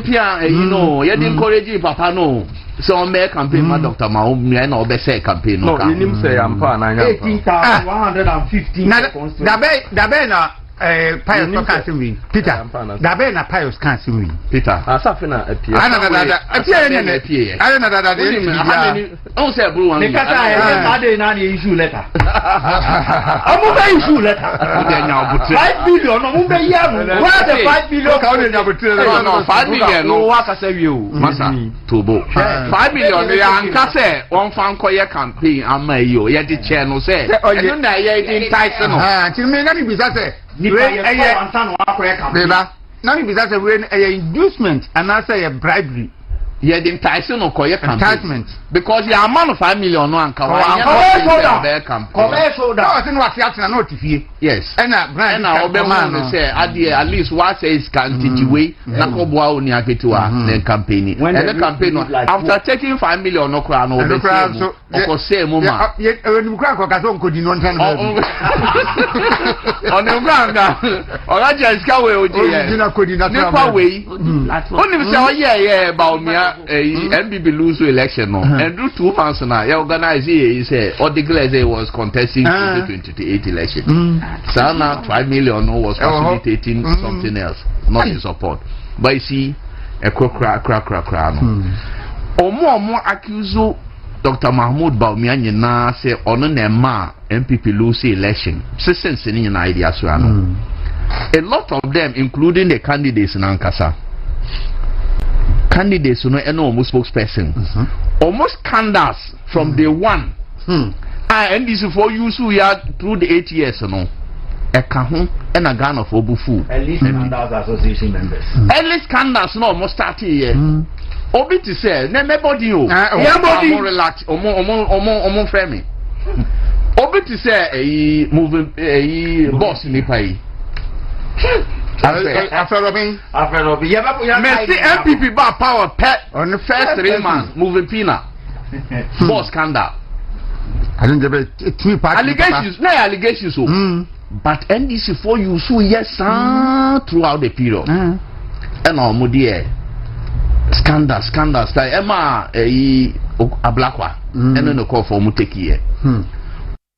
pia you know ye encourage papa no so me campaign ma Dr. Mahom me na obese campaign no ka nim say ampa na nya 18,115 da be na Pius can't win Peter da be na Pius can't win Peter asafe na appear on say bro one na issue letter amu be issue letter 5 billion no mu be yam where the 5 billion ka only no 5 million no waka say we o masa tobo 5 million ya anka say on fan koye campaign ama yo ye de che no say eno na ye de tight no ti me na bi bisa say Now you say we inducement and I say a bribery. Yeah, the enticement or enticement because you are man of 5 million no anka. Yes. And Obama say at least what says can't way na ko boa oni aketua na campaign. And the campaign after taking 5 million no crown no be so say mo ma. When you crack ka so nkodi no ntan. On the ground oga just ka we oji. Nipa we. Oni say oh yeah about me MBB lose election no and do 2 months now you organize he say or declare he was contesting the 2028 election so now 5 million no was facilitating something else not in support but you see a crack no omo accuse Dr. Mahmoud Bawumia nyina say ono na ma MPP lose election since any idea so no a lot of them including the candidates in Ankasa candidates no almost spokesperson almost candidates from day one and this for you so we are through the 8 years no ekaho and a gun of obufu at least candidates association members at least candidates no almost 30 years obi to say na everybody o everybody relax omo frame obi to say moving boss ni pai after Robin, Messi MPP bar power pet on the first 3 months moving Pina. Boss scandal. I don't get 2 parties. Allegations, but NDC for you so yes throughout the period. And all mudie scandal style. Emma a black one. And then the call for Muteki.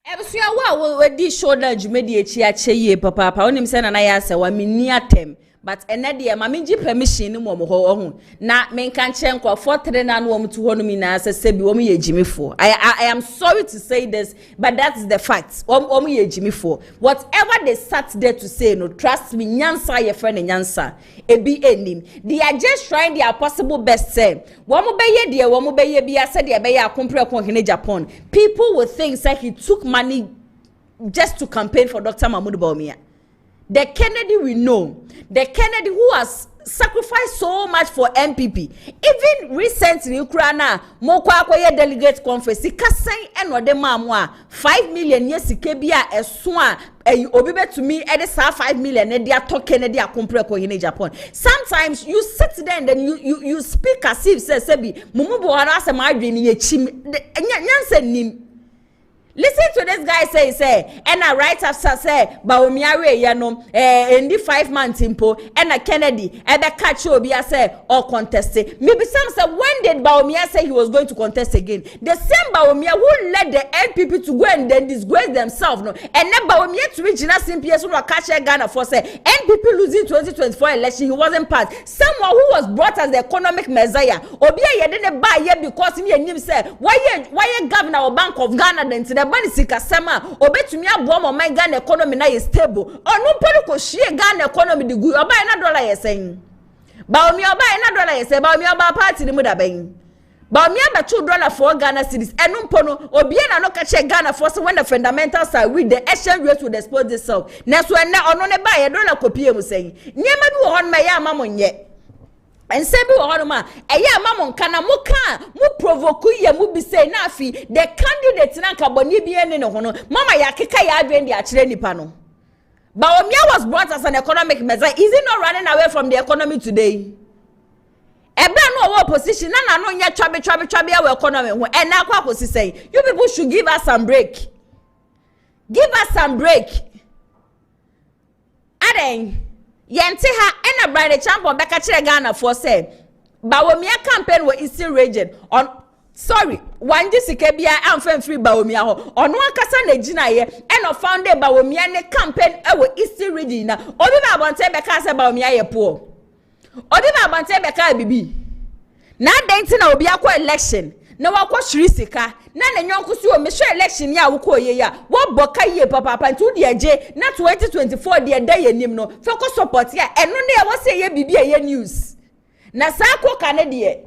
Ebusia wa we di shoulder jumedi echi ache ye papa onim se na ya se wa mini atem but ene de ma menji permission ni mo ho ohun na menka nche nkofo 3 na no mo tu ho no mi na se bi wo mo ye jimifo I am sorry to say this but that's the fact wo mo ye jimifo whatever they sat there to say no trust me nyansa ye friend nyansa ebi enim they are just trying their possible best say wo mo be ye bia se de be ye akompre ko hene Japan people will think say he took money just to campaign for Dr. Mahmoud Bawumia. The Kennedy we know, the Kennedy who has sacrificed so much for MPP. Even recently, Ukraine, Mokwa delegate conference, Sikasai and Odemamwa, 5 million yes, Kebia, a swan, Obibe to me, and 5 million, and they are talking, and they are compreko in Japan. Sometimes you sit there and then you speak as if, say, Sebi, Mumubu Arasa Madrin, ye chim, Nyansen. Listen to this guy say, and I right after say, Baomiare Yano, in the 5 months impo, and a Kennedy, and the catch Obia say, or contested. Maybe some say, when did Baomia say he was going to contest again? The same Baomia who led the NPP to go and then disgrace themselves, no, and then Baomia to reach Nasim PS who catch Ghana for say, NPP losing 2024 election, he wasn't part. Someone who was brought as the economic messiah, Obia didn't buy yet because he knew say, why governor or Bank of Ghana then to the Bani Sikasema, obetumi aboa mo man Ghana economy na is stable. Onu polo ko hie Ghana economy de gu. Oba na dollar yesen. Ba omi oba na dollar yesen. Ba omi oba party ni mu da ben. Ba omi aba $2 for Ghana cedis. Enu mpono obi na no ka che Ghana for when the fundamentals are with the exchange rate will expose itself. Na so na ono ne ba ye dollar kopie mu sen. Niema bi wo hon ma ya amamo nye. And say be honoma, eya mamon kana muka mu provoke ye mu bi say na afi the candidate na kaboni bi ene no hono mama ya keka ya adwen de akire nipa no. Baomia was brought as an economic measure. Is he not running away from the economy today? Ebe no opposition na no nya twabe our economy ho and na kwa kosi say you people should give us some break. Give us some break. Aden Yente ha ena bride champion beka kire Ghana for say Bawomia campaign were Eastern region on sorry wanji sike bia amfem free Bawomia ho ono akasa na gina ye ena founded Bawomia ne campaign e were Eastern region na obi ba bonte beka say Bawomia ye poor obi ba bonte beka bibi na denti na obi akọ election na wakọ shiri sika na nyonko si o mesho election ya wukọ ye ya wo boka ye papa ntu de aje na 2024 de da ye nim no fe ko support ya eno na wo se ye bibi ye news na sako kanede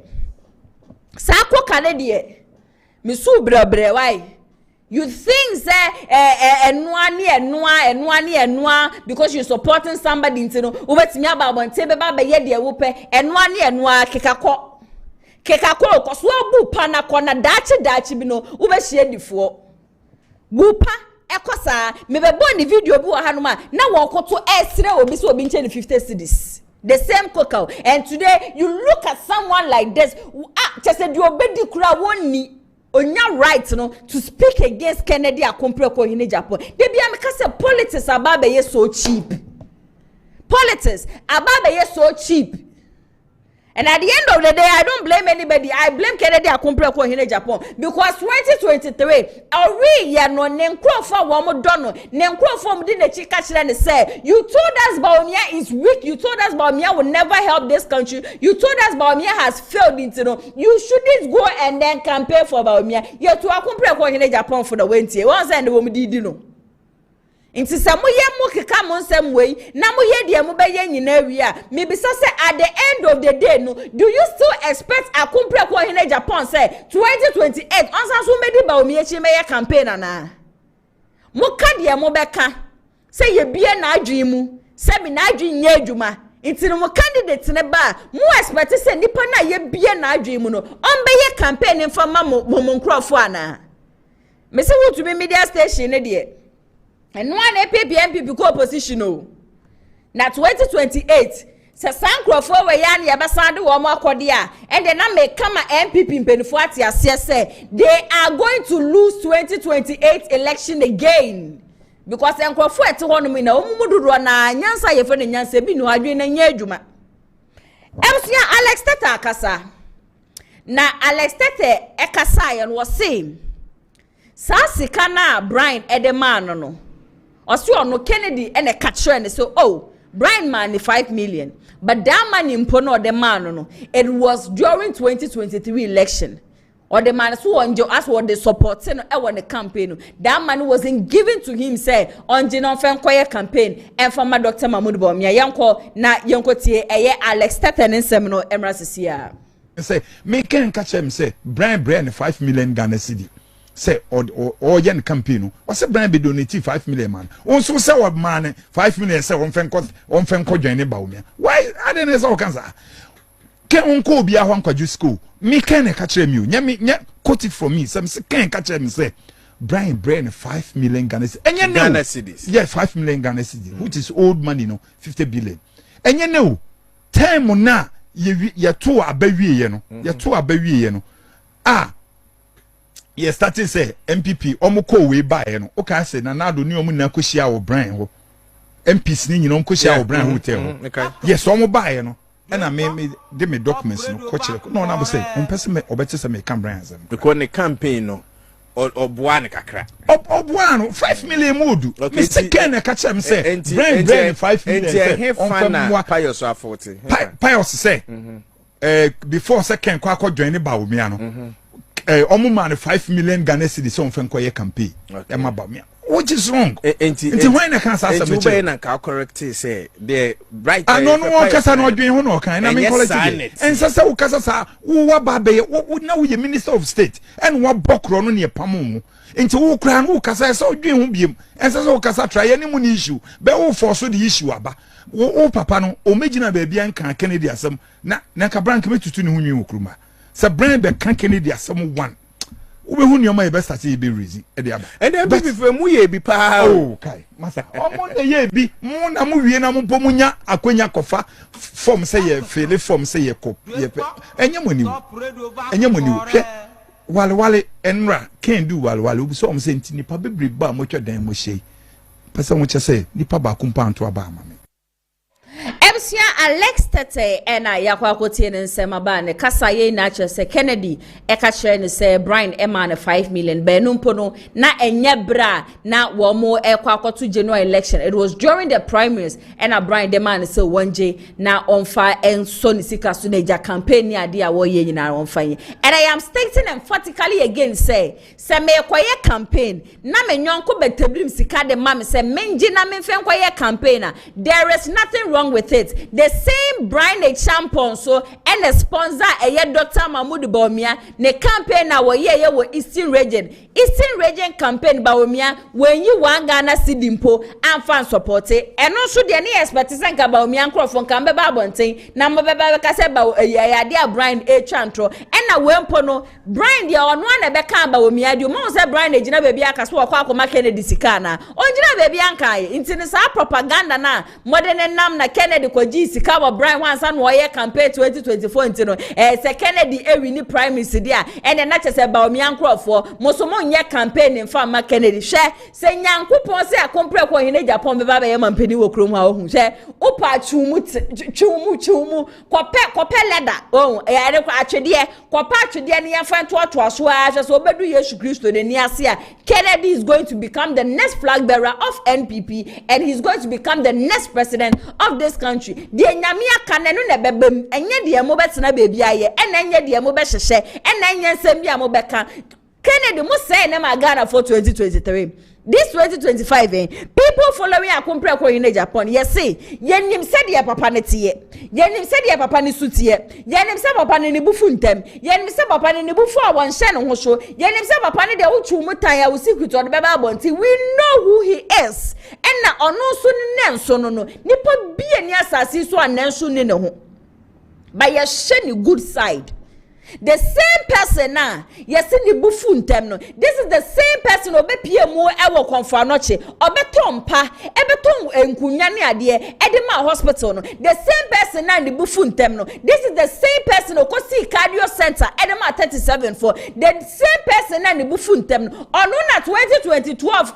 misu brebre why you think say enua because you supporting somebody ntino obetimi ababonte be ba ye de wo pe enua kekako koso bu pa na kona dachi bi no wo be hie difo bupa ekosa me be bo ni video bi wo hanuma na wo koto esre obi so obi nche ni 50 cedis the same cocoa and today you look at someone like this just said you obedi kura woni onya right no to speak against Kennedy akompreko hine Japan they be am ka say politics ababe ye so cheap and at the end of the day, I don't blame anybody. I blame Kennedy Akompreko in Japan because 2023, already no nenkro for one dono nenkro for the chika chile say you told us Baumia is weak. You told us Baumia will never help this country. You told us Baumia has failed into no. You shouldn't go and then campaign for Baumia. You to Akompreko in Japan for the winter. Once and the woman did no. Inti samu ye mu keka mo nsem wei na mo ye de mo be ye nyina wi me be say at the end of the day no do you still expect Akompreko in Japan say 2028 onsa so medi ba omi echi me ye campaign na mo ka de mo be ka say ye bie na adwen mu say me na adwen nya adwuma inti no mo candidate ne ba mo expect say nipa na ye bie na adwen mu no on be ye campaign for ma mo nkrofo ana me say wo to be media station ne de and one APPMP because opposition no. Na 2028 se sankrofo we ya na yebasade wo mo akodia and then na make come MPP mpenifo atiase say they are going to lose 2028 election again because sankrofo ete hono na omumududo na nyansa ye fe na nyansa bi no adwen na nya adwuma emsia Alex Tete akasa na Alex Tete ekasa ye no say sa sika na Brian Edemano no Osio no Kennedy and a catcher and so Brian money 5 million but that money impono the man no it was during 2023 election or the man so on as what the supporting on the campaign that money wasn't given to him say on Jinon Fenkoye campaign and from my Dr. Mahmoud Bawumia yanko na yanko tie Alex Tete and Semino Emrasisia say me can catch him say Brian 5 million Ghana cedi say or yen campaign or say Brian be donate 5 million man also say what man 5 million say on fenko join Bawumia why I didn't know cancer. Can uncle be a one school? Me can catch him you. Nya quote it from me. Some can catch him say Brian Brain 5 million Ghana cedis. And you know Ghana cedis. Yeah, 5 million Ghana cedis, which is old money, 50 billion. And you know, time na you two abawi you two abawi you starting say MPP omoko we buy okay say na do ni omu na koshia wo Brian ho MPs ni nyino koshia wo Brian hotel yes omo buy and I me give me documents no coach no na say person me obeti say me can Brian because the campaign no or buane kakra obuano 5 million modu Mr. Ken catch him say Brian 5 million on Pius 40 Pius say before second kwa join ba wo me ano omo man 5 million Ghana cedis on fenkoye campaign e ba me which is wrong enti when I can say something na ka correct say the right no kasa no odwen ho no kan na me collect en sasa wo kasa sa wo ba be wo na wo ye minister of state and wo bokro no ne pam mu enti wo kra no kasa sa odwen ho biem en sasa wo kasa try any mu ni issue be wo force the issue aba wo papa no o megina ba bia nkan Kennedy asem na ka brank metutu ne ho nwi wo kruma sa brand be kan Kennedy asem one we hu nyoma e be start e be reason e dey aba and then people mu ye bi pa oh kai masa omo na ye bi mu na mu wie na mu pomunya akonya kofa form say ye feel form say ye kop ye pe enye moni hwe wale enra can do wale obi so om say nti nipa bebre ba mo twa dan mo hye pese mo che say nipa ba kumpa anto aba ama me Emsia Alex Tete ena yakwa kotie ne nsema ba ne kasa ye na che se Kennedy e ka kire ne se Brian Emma ne 5 million be no mpo no na enye bra na wo mo e kwa akoto general election. It was during the primaries ena Brian the man say wonje na onfa enso ne sika so na ja campaign ni ade a wo ye nyina onfa ye. And I am stating emphatically again say me kwaye campaign na me nyonko betebrim sika de ma me say menji na me mfen kwaye campaign na there is nothing wrong with it. The same Brian Champon so and the sponsor Dr. Mahmoud Bawumia ne campaign na wo ye wo Eastern region campaign Bawumia when you want Ghana sidimpo and fan support it and also the any expect sanka Bawumia nkrofon kan be ba bonten na mo be ba ka se ba ya dia Brian Chantro and na wempo no Brian dia ono na be kan Bawumia di mo se Brian ejina be bia ka so kwa akoma Kennedy sikana onjina be bia nkan intini sa propaganda na modern nam na Kennedy koji sika wa Brian wansa no ye campaign 2024 ntino se Kennedy win primaries dia ene na chese Bawumia nkrofo mosomo nye campaign mfa ma Kennedy hwe se nyankopon se akompre ko hine Japan be ba be mampani wo krom ha ohun hwe upa chumu kope leda oh ere ko atwede kopa atwede ne yafa to aso a hwe so obedu Yesu Kristo ne ni ase a Kennedy is going to become the next flag bearer of NPP and he's going to become the next president of this country. The nyamia kanenu ne bebem enye de mo betena bebi aye enye de mo be hyehye enye nsem bia mo beka Kennedy mo say na ma Ghana for 2023 this 2025 people following akompre ko in Japan yes say yenim said ye papa ne tie yenim said ye papa ne sutie yenim say papa ne bufu ntem yenim say papa ne bufu a won hye ne ho so yenim say papa ne de uchu mutan ya secret on be ba bonti we know who he is and na ono so ne nso no nipa bia ni asase so anenso ne ne ho by ye hye ni good side. The same person na yes ni bufu ntem no this is the same person obepie mu ewo konfa noche obetompa ebetom enkunya ne ade edema hospital no the same person na ni bufu ntem no this is the same person okosi cardio center edema 37 for the same person na ni bufu ntem no onu na 2012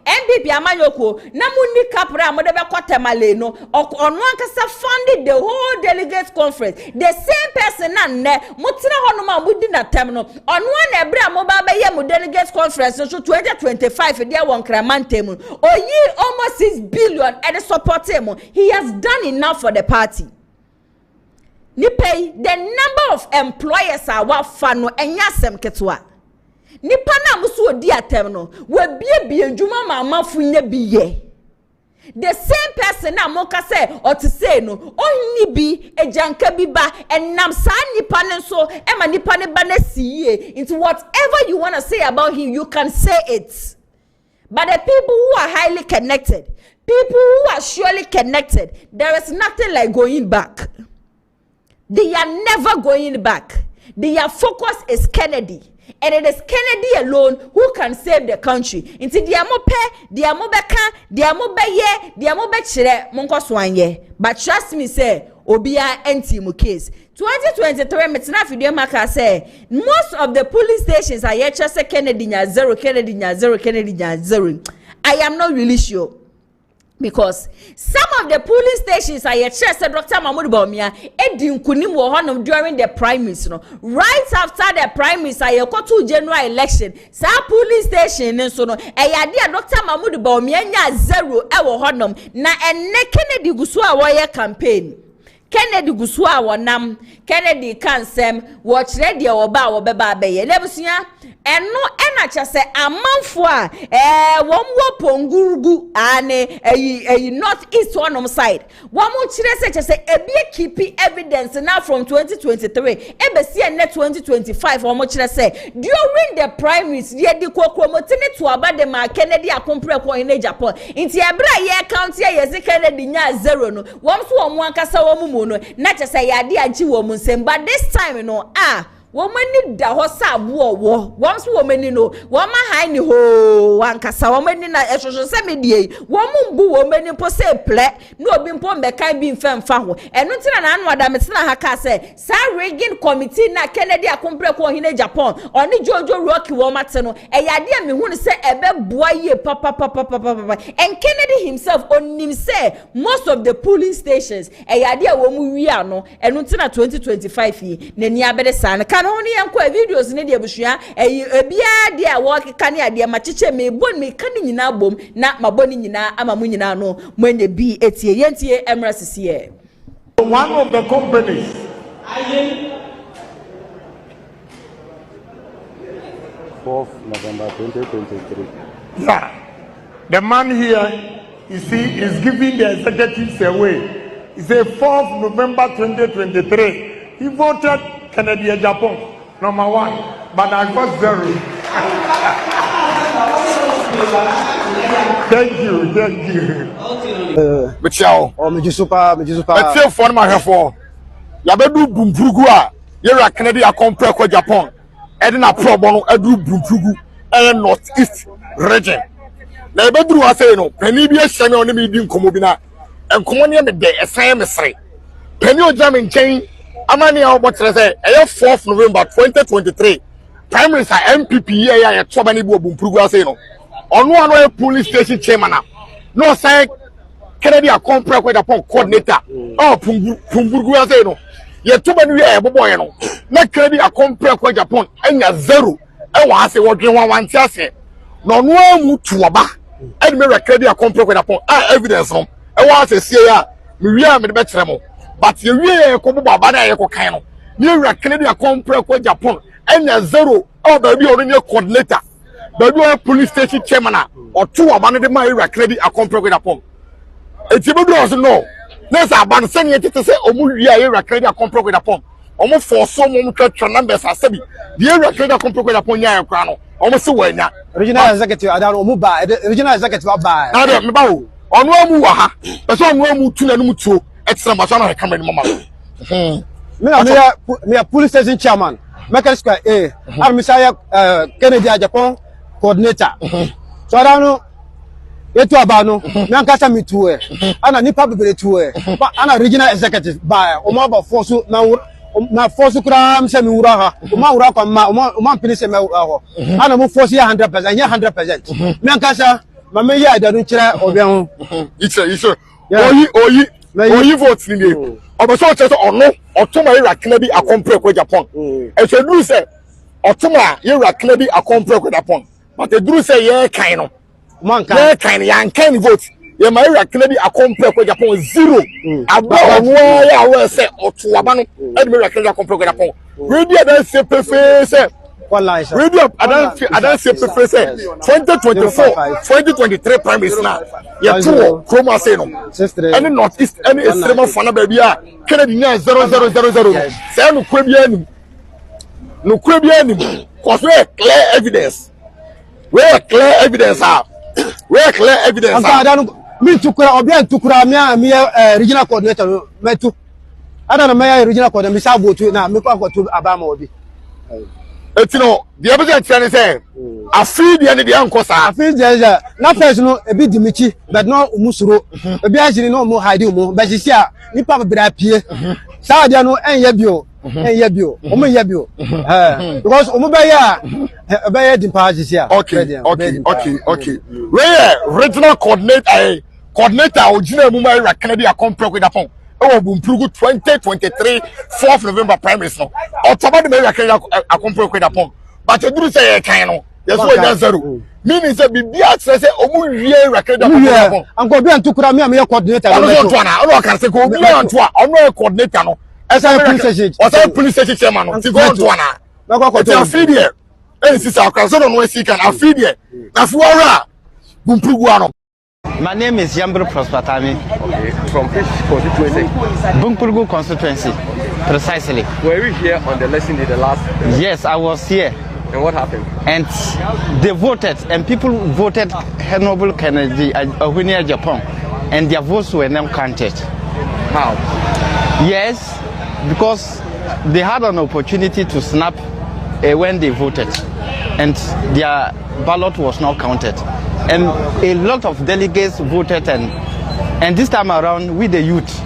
MPP amanyoko na muni kapra mo de be kotemale no onu ankasa funded the whole delegates conference the same person na ne mutina hono ma mudi na tem no ono na ebra mo ba be ye mo delegates conference so 2025 dia won kramantem oyi almost 6 billion and support him. He has done enough for the party. Ni pay the number of employers are wa fa no enyasem ketwa nipa na muso odi atem no we bie ndwuma ma amafu nya biye. The same person na moka say or to say no only be a janka biba and nam sa nipa ne so e ma nipa ne ba na siye into whatever you want to say about him you can say it. But the people who are highly connected, people who are surely connected, there is nothing like going back. They are never going back. Their focus is Kennedy. And it is Kennedy alone who can save the country. Until the amope, the amobeka, the amobeye, the amobechire, monko swanye. But trust me, say, Obia anti case. 2023, metina video maka say, most of the police stations are yet just Kennedy nya zero, Kennedy nya zero, Kennedy nya zero. I am not really sure. Because some of the police stations are yet said Dr. Mahmoud Bawumia Edin Kunim were during the primaries. Right after the primaries, I got to general election. Some police station and so no. Dear Dr. Mahmoud Bawumia zero ewo honum na enne Kennedy Gusua wire campaign. Kennedy Gusua wanam Kennedy kansem watch ready oba obeba beye lebusia eno enacha se amanfo a womwo pongurugu ane north east one side womo kire se ebie keep evidence now from 2023 ebesi ene 2025 womo kire se during the primaries ye di kokromotini to aba de ma Kennedy akompre ko in Japan inti ebra ye count ye yesi Kennedy nya zero no womso womo ankasa womo no na chese yade anchi womo nsem but this time no woman da hosa wo once woman no woman high ni ho wankasa woman na ehwohwo se medie woman bu woman po se ple no obi mpo mbekan bi mfemfa ho eno ntina na anu ada metena ha ka se sa rigging committee na Kennedy akompre ko hine Japan oni Jojo Rocky wo mate no eyade a me hu ne se ebe boa ye papa and Kennedy himself onim say most of the polling stations eyade a wo mu wi ano eno ntina 2025 yi na ni abede sa na only yanko videos ne de busua ebia de a work kan ya de machiche me bon me kan nyina bom na maboni nyina ama mu nyina no mwenye bi etie yentie emrasisi ye one of the companies 4th November 2023. Yeah, the man here you see is giving the executives away. He said 4th November 2023 he voted Kennedy Japan, number 1, but I got 0. Thank you. Michelle. Oh, me super. Let's say for my for. Yabedu bumprugu Yera Kennedy compare ko Japan. Edina probono edu bumprugu northeast region. Na yabedu ase no, pani bi ehye me oni me di nkomo bi na. Enkomo ne me de esan me sere. Pani o jam nchen Amani Albertare say 4th November 2023 primaries are MPP ya tobani bo bumprugu ase no onu ano police station chairman no say Kennedy compare ko Japan coordinator pumburgu ase no ye tobani ya boboye no na Kennedy compare ko Japan anya 0 e wa ase wodwen wanti ase no no amu tuoba e me Kennedy compare ko Japan evidence no e wa ase sie ya me wi a me be kire mo but you really come baba na ye ko kan no me Kennedy compare ko Japan enya 0 baby only coordinator baby police station chairman or 2 abane de ma Kennedy compare ko Japan eti be do no na sa aban se ne tete se omu wi a Kennedy compare ko Japan omu force omu twa numbers asabi the Kennedy compare ko Japan nya kwa no omu se wanya regional executive adan omu ba regional executive ba na me ba o onu amu wa ha be so onu amu tu na nu tuo extra masana camera mama me a police station chairman Michael Square I'm Messiah Kennedy Japan coordinator so I don't know etu abano me ankasa me tuwe ana nipa bebere tuwe ana regional executive ba o ma ba force na force kura am se me wura ha o ma wura kwa ma o ma mpini se me ho ana mo force ya 100% ya 100% me ankasa ma me ya idanu kire obi ho ise oyi vote ni le oboso che so ono otuma Kennedy compare ko Japan e se duru se otuma Kennedy compare ko Japan but e duru se ye kan no man kan yan kan vote ye ma Kennedy compare ko Japan 0 abo ono ya we se otuaba no e me Kennedy compare ko Japan we dey dey se pefe se radio adan se pepe se 2024 2023 primaries na ye two chroma say no any northeast any extreme fana baby a Kennedy nya 0000 say no kwabia anim cause we clear evidence me Me tukura obi an tukura me regional coordinator metu. Ada na me regional coordinator me sa botu na me kwa to abama obi. Etino the evidence tell say afi de ne de ankosa. Afi de na first no ebi dimichi but no umusuro. Ebi ajiri no mu hide mu but sisi a nipa bebra pie. Sa de no enye bio. Enye bio. O me ye bio. Because o mo be ya dimpa sisi a. Okay. Where regional coordinator ojina mu mai rakana bi akompre ko da pon. Oh, Bumprugu 2023 4th November primaries no. Otoba de America akompre ko da pon. But you do say kan no. Yes we na zero. Meaning say bibia say omu wie rakana da pon. Anko bi antukura me coordinator. Ono to na, ono kan say ko bi anto a, ono coordinator no. Esa police station chairman no. Ti go to na. Na ko to afidie. Eh sisa akranso no no sika afidie. Na fuara Bumprugu ano. My name is Yambro Prospertami. Okay. From which constituency? Bumpurgu constituency, precisely. Were you here on the election day the last? Yes, I was here. And what happened? And they voted, and people voted Honorable Kennedy Agyiman Japan, and their votes were not counted. How? Yes, because they had an opportunity to snap when they voted, and their ballot was not counted. And a lot of delegates voted, and this time around, we the youth,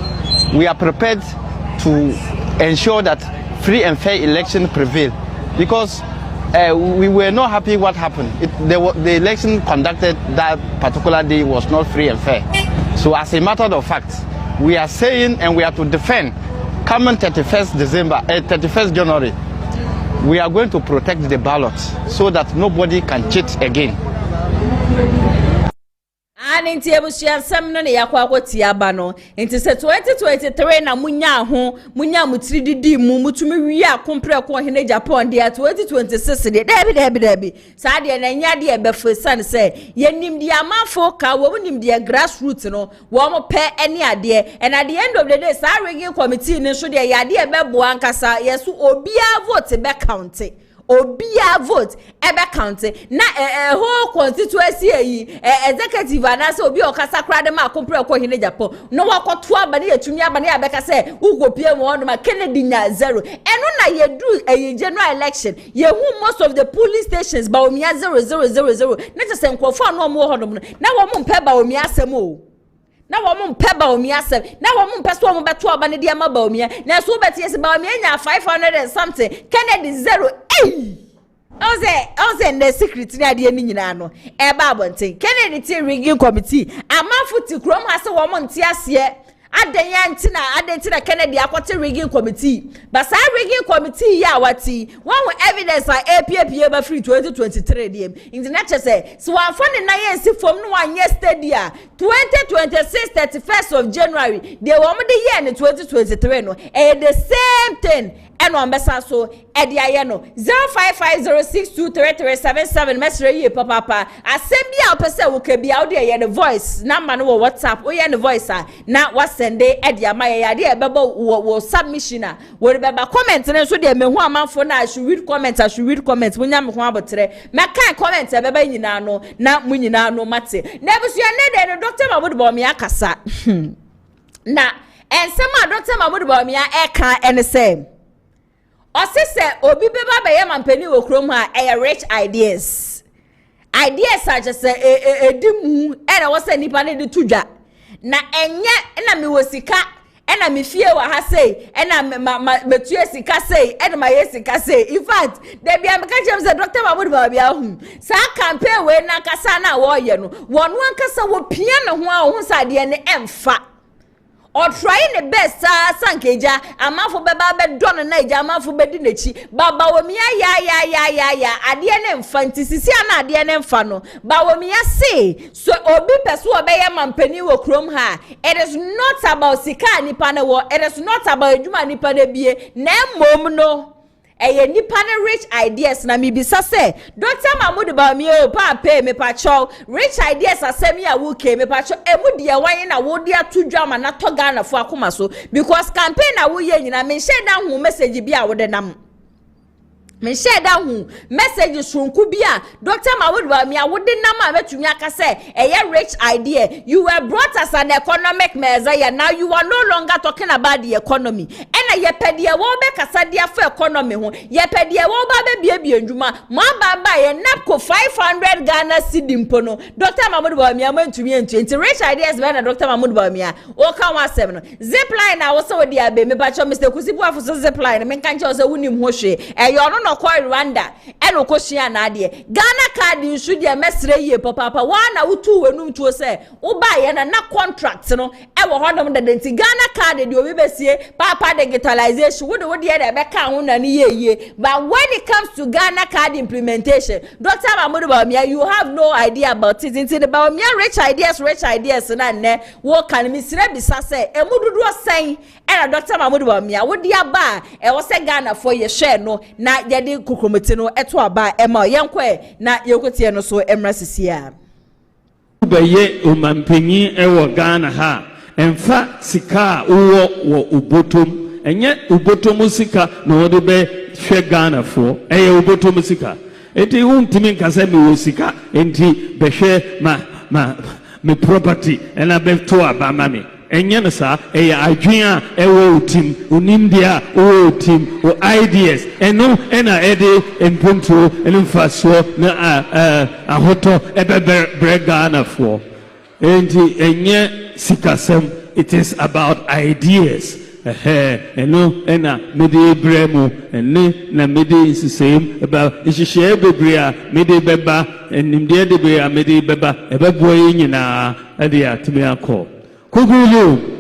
we are prepared to ensure that free and fair election prevail, because we were not happy what happened. The election conducted that particular day was not free and fair. So as a matter of fact, we are saying, and we are to defend, coming 31st January, we are going to protect the ballot so that nobody can cheat again. Inti ebushia nsem no ne yakwa kwoti aba no inti se 2023 na munya mutiri didi mu mutumi wi akompre ko hene Japan dia 2026 de debi sa de na nya de befosan se yenim de amafo ka wo nim de grassroots no wo mo pe ene ade and at the end of the day sa rigging committee ne so de ya de bebo ankasa yeso obia vote be count Obia vote ebe county na whole constituency executive anase obi okasa kra de ma kompre ko hine Japan no wakoto aba ne yatumi aba ne abeka se ugopie mo no ma Kennedy nya zero eno na yedu general election ye hu most of the polling stations ba omia 0000 na just enkofo no mo ho no na wo mo mpe ba omia asem o na wo mo mpe ba omia asem na wo mo mpe so mo beto aba ne de ma ba omia na so betie se ba omia nya 500 and something Kennedy zero Oze the secret ni ade ni nyina no e ba abonten Kennedy ti rigging committee amafu ti krom ase wo mo nte ase adentina Kennedy akote rigging committee but sa rigging committee ya wati one evidence APA ba free 2023 dem internet say so one fund na yensi fom no one yesterday 2026 31st of January they wo mo de year in 2023 no the same thing and on besa so edi aye no 0550623377 mesre ye papa asem bia opese wo ka bia wo de ye the voice number no WhatsApp wo ye the voice na wa send edi amaye ya de beba wo submission wo beba comment na so de mehu amanfo na I should read comments munya me ho abotre me kan comment beba nyina no na munyina no mate na ebusu ne de no Dr. Mahmoud Bawumia akasa na ensema Dr. Mahmoud Bawumia eka ene say Osise obi beba be mampani wo krom ha rich ideas are just edimu era wose nipa ne de tudwa na enye na me wosika ena me fie wa ha sei ena metue sika sei ena ma yesika sei in fact there be am ka chem say Dr. Mahmoud Bawumia hu sa campaign we na kasa na wo ye no wonu ankasa wo pia ne ho a wo sa de ne emfa or trying the best sankeja amafo beba be don na ija amafo be di nechi baba womia ya ade ne mfa ntisisi ana ade ne mfa no ba womia say so obi peso obeye mampani wo krom ha it is not about sika nipa ne wo it is not about adwuma nipa ne bie na mom no nipa ne rich ideas na mibisa say Dr. Mahmoud Bawumia pa pay me pa chow rich ideas asemi a wo ke me pa chow emu de wan na wo de atudwa ma na to Ghana fo akoma so because campaign na wo ye nyina me share dan hu message bi a wo de nam me share that message sunku bia Dr. Mahmoud Bawumia wodi nama betumi aka say rich idea. You were brought as an economic measure, now you are no longer talking about the economy. And ye pedie wo be kasa dia for economy ho ye pedie wo ba be bia ndwuma mo ba ye napko 500 Ghana cedi mpono Dr. Mahmoud Bawumia mantumi enti rich ideas be na Dr. Mahmoud Bawumia o kan wasem no zipline na wo so wodi abe me ba cho Mr. Kusibu afuso zipline me kan che so wunim ho hwe no call Rwanda eno koshia na ade Ghana card nsu de mesre ye papa wana utu wenum tuo se wo ba ye na contract no e wo hodom de nti Ghana card de obi besie papa digitalization wo de de be ka ho na ne ye but when it comes to Ghana card implementation Dr. Mahmoud Bawumia you have no idea about it nti the Bawumia rich ideas na ne wo kan misre bisa se emududu osen era Dr. Mahmoud Bawumia wo dia ba e wo se Ghana for ye share no na yede kokomete no eto aba ema yenkwe na yekotie no so emra sisia beye omampanyi ewo Ghana ha emfa sika wo ubotom enye ubotom sika na wode be hwe Ghana fo eye ubotom sika enti untimi nkasa mi wo sika enti behwe me property ena be to aba mami enye no sa adwea ewo team onindia o team o ideas eno ena ede empunto enfaso na ahoto ebe Ghana for enti enye sikasem it is about ideas eno ena mede bremu ene na mede sisem about ishishie bebrea mede beba enimde de be mede beba ebebo nyina ade atime akọ Kugulu.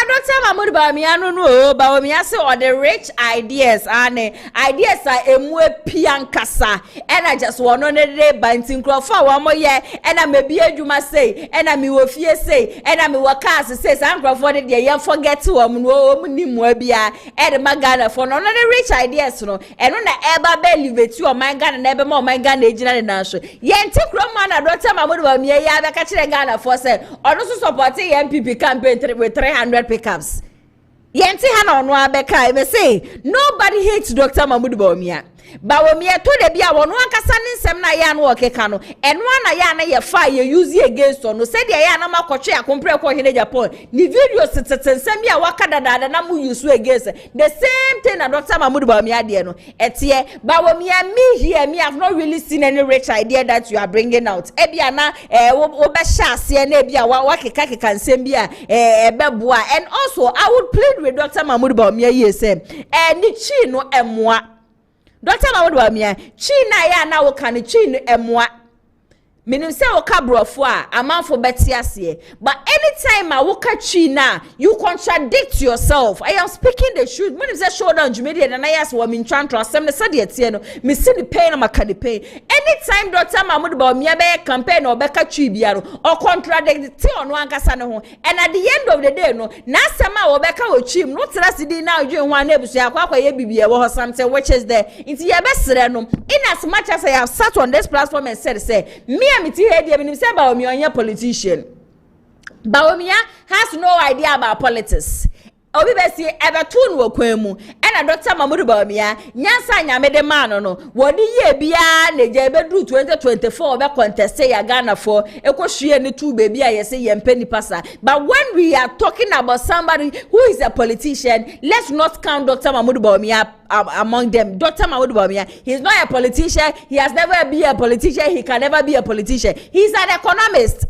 Dr. Mahmoud Bawumia no Bawumia say all the rich ideas and ideas are emwe piankasa and I just want on the banting croffa one more year and I may be adwuma say and I me wo fie say and I me waka say some croffa de ye forget to ni mo bia e ma Ghana for no the rich ideas no and na eba be elevate you my Ghana na ebe ma my Ghana ejina na so ye nti kroma na Dr. Mahmoud Bawumia ya be ka kire Ghana for say ono so support the MPP campaign with 300 pickups. Yenti hana ono abeka e say nobody hates Dr. Mahmoud Bawumia. Bawumia to de bia wono ankasa nsem na ya no okeka no eno na ya na ye fa ye use against no said ya na makotwe akompre ko hene Japan ni video nsem bia wakadada na mu use against the same thing na Dr. Mahmoud Bawumia de no etie Bawumia me have not really seen any rich idea that you are bringing out e bia na wo be shase na bia wakeka nsem bia beboa and also I would plead with Dr. Mahmoud Bawumia say ni chi no emwa Dr. Mahmoud Bawumia chi na ya na wo kan chi no emwa minim say wo ka brofo a amanfo betiase but anytime a wo ka chi na you contradict yourself. I am speaking the truth. Minim say show down Jumedi na yes wo min twantro asem ne sade etie no me see the pain na maka the pain anytime Dr. Mahmoud Bawumia be campaign or be ka chi bia no or contradict ti ono ankasa ne ho and at the end of the day no na asema wo be ka wo chi no trust di na odwen ho na ebusu akwa ye bibie wo something which is there inti ye be sere no in as much as I have sat on this platform and said say me amiti hedia minim say Bawumia onye politician. Bawumia has no idea about politics. Obi be si evetun wo kwemu ena Dr. Mahmoud Bawumia nyansa nyame de man no wodi ye bia na je bedru 2024 be contest ya Ghana for ekohwie ne tu be bia ye say ye mpani pasa but when we are talking about somebody who is a politician let's not count Dr. Mahmoud Bawumia among them. Dr. Mahmoud Bawumia, he is not a politician, he has never been a politician, he can never be a politician. He is an economist.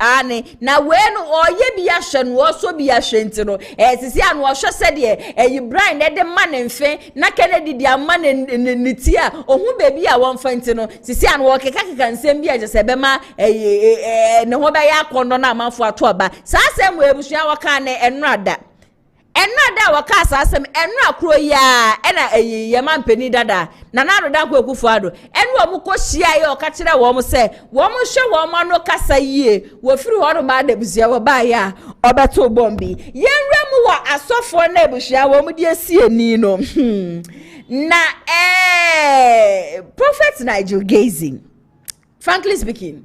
Now when ye be a shen wo so be a shentino sisi an wo said ye Brian the man enfe na Kennedy dia man nitia ohun baby a won fantino sisi an wo keka nsem bia je se bema ne ho be ya kondo na amanfo ato aba sa asem we busua wo kan ne enrada enrada waka sa asem enra kro ya ena ye man pani dada na na roda ko ekufu ado enu omu ko hia ye o ka kire wo mu se wo mu hwe wo mu no kasa yie wo firi ho no ma da busia wo ba ya obeto bombi yenra mu wo asofo na busia wo mu de asie ni no na Prophet DeadNIGEL Gaisie frankly speaking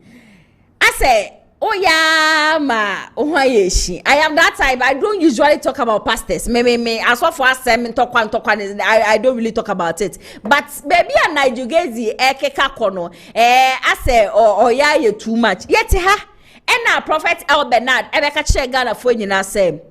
I say Oh yeah, ma. Oh I am that type. I don't usually talk about pastors. Me. As for us, I don't really talk about it. But baby and DeadNIGEL GAISIE keka kono. I say oh yeah, you too much. Yet ha. And now Prophet ELBERNARD ebeka che Ghana for nyina say.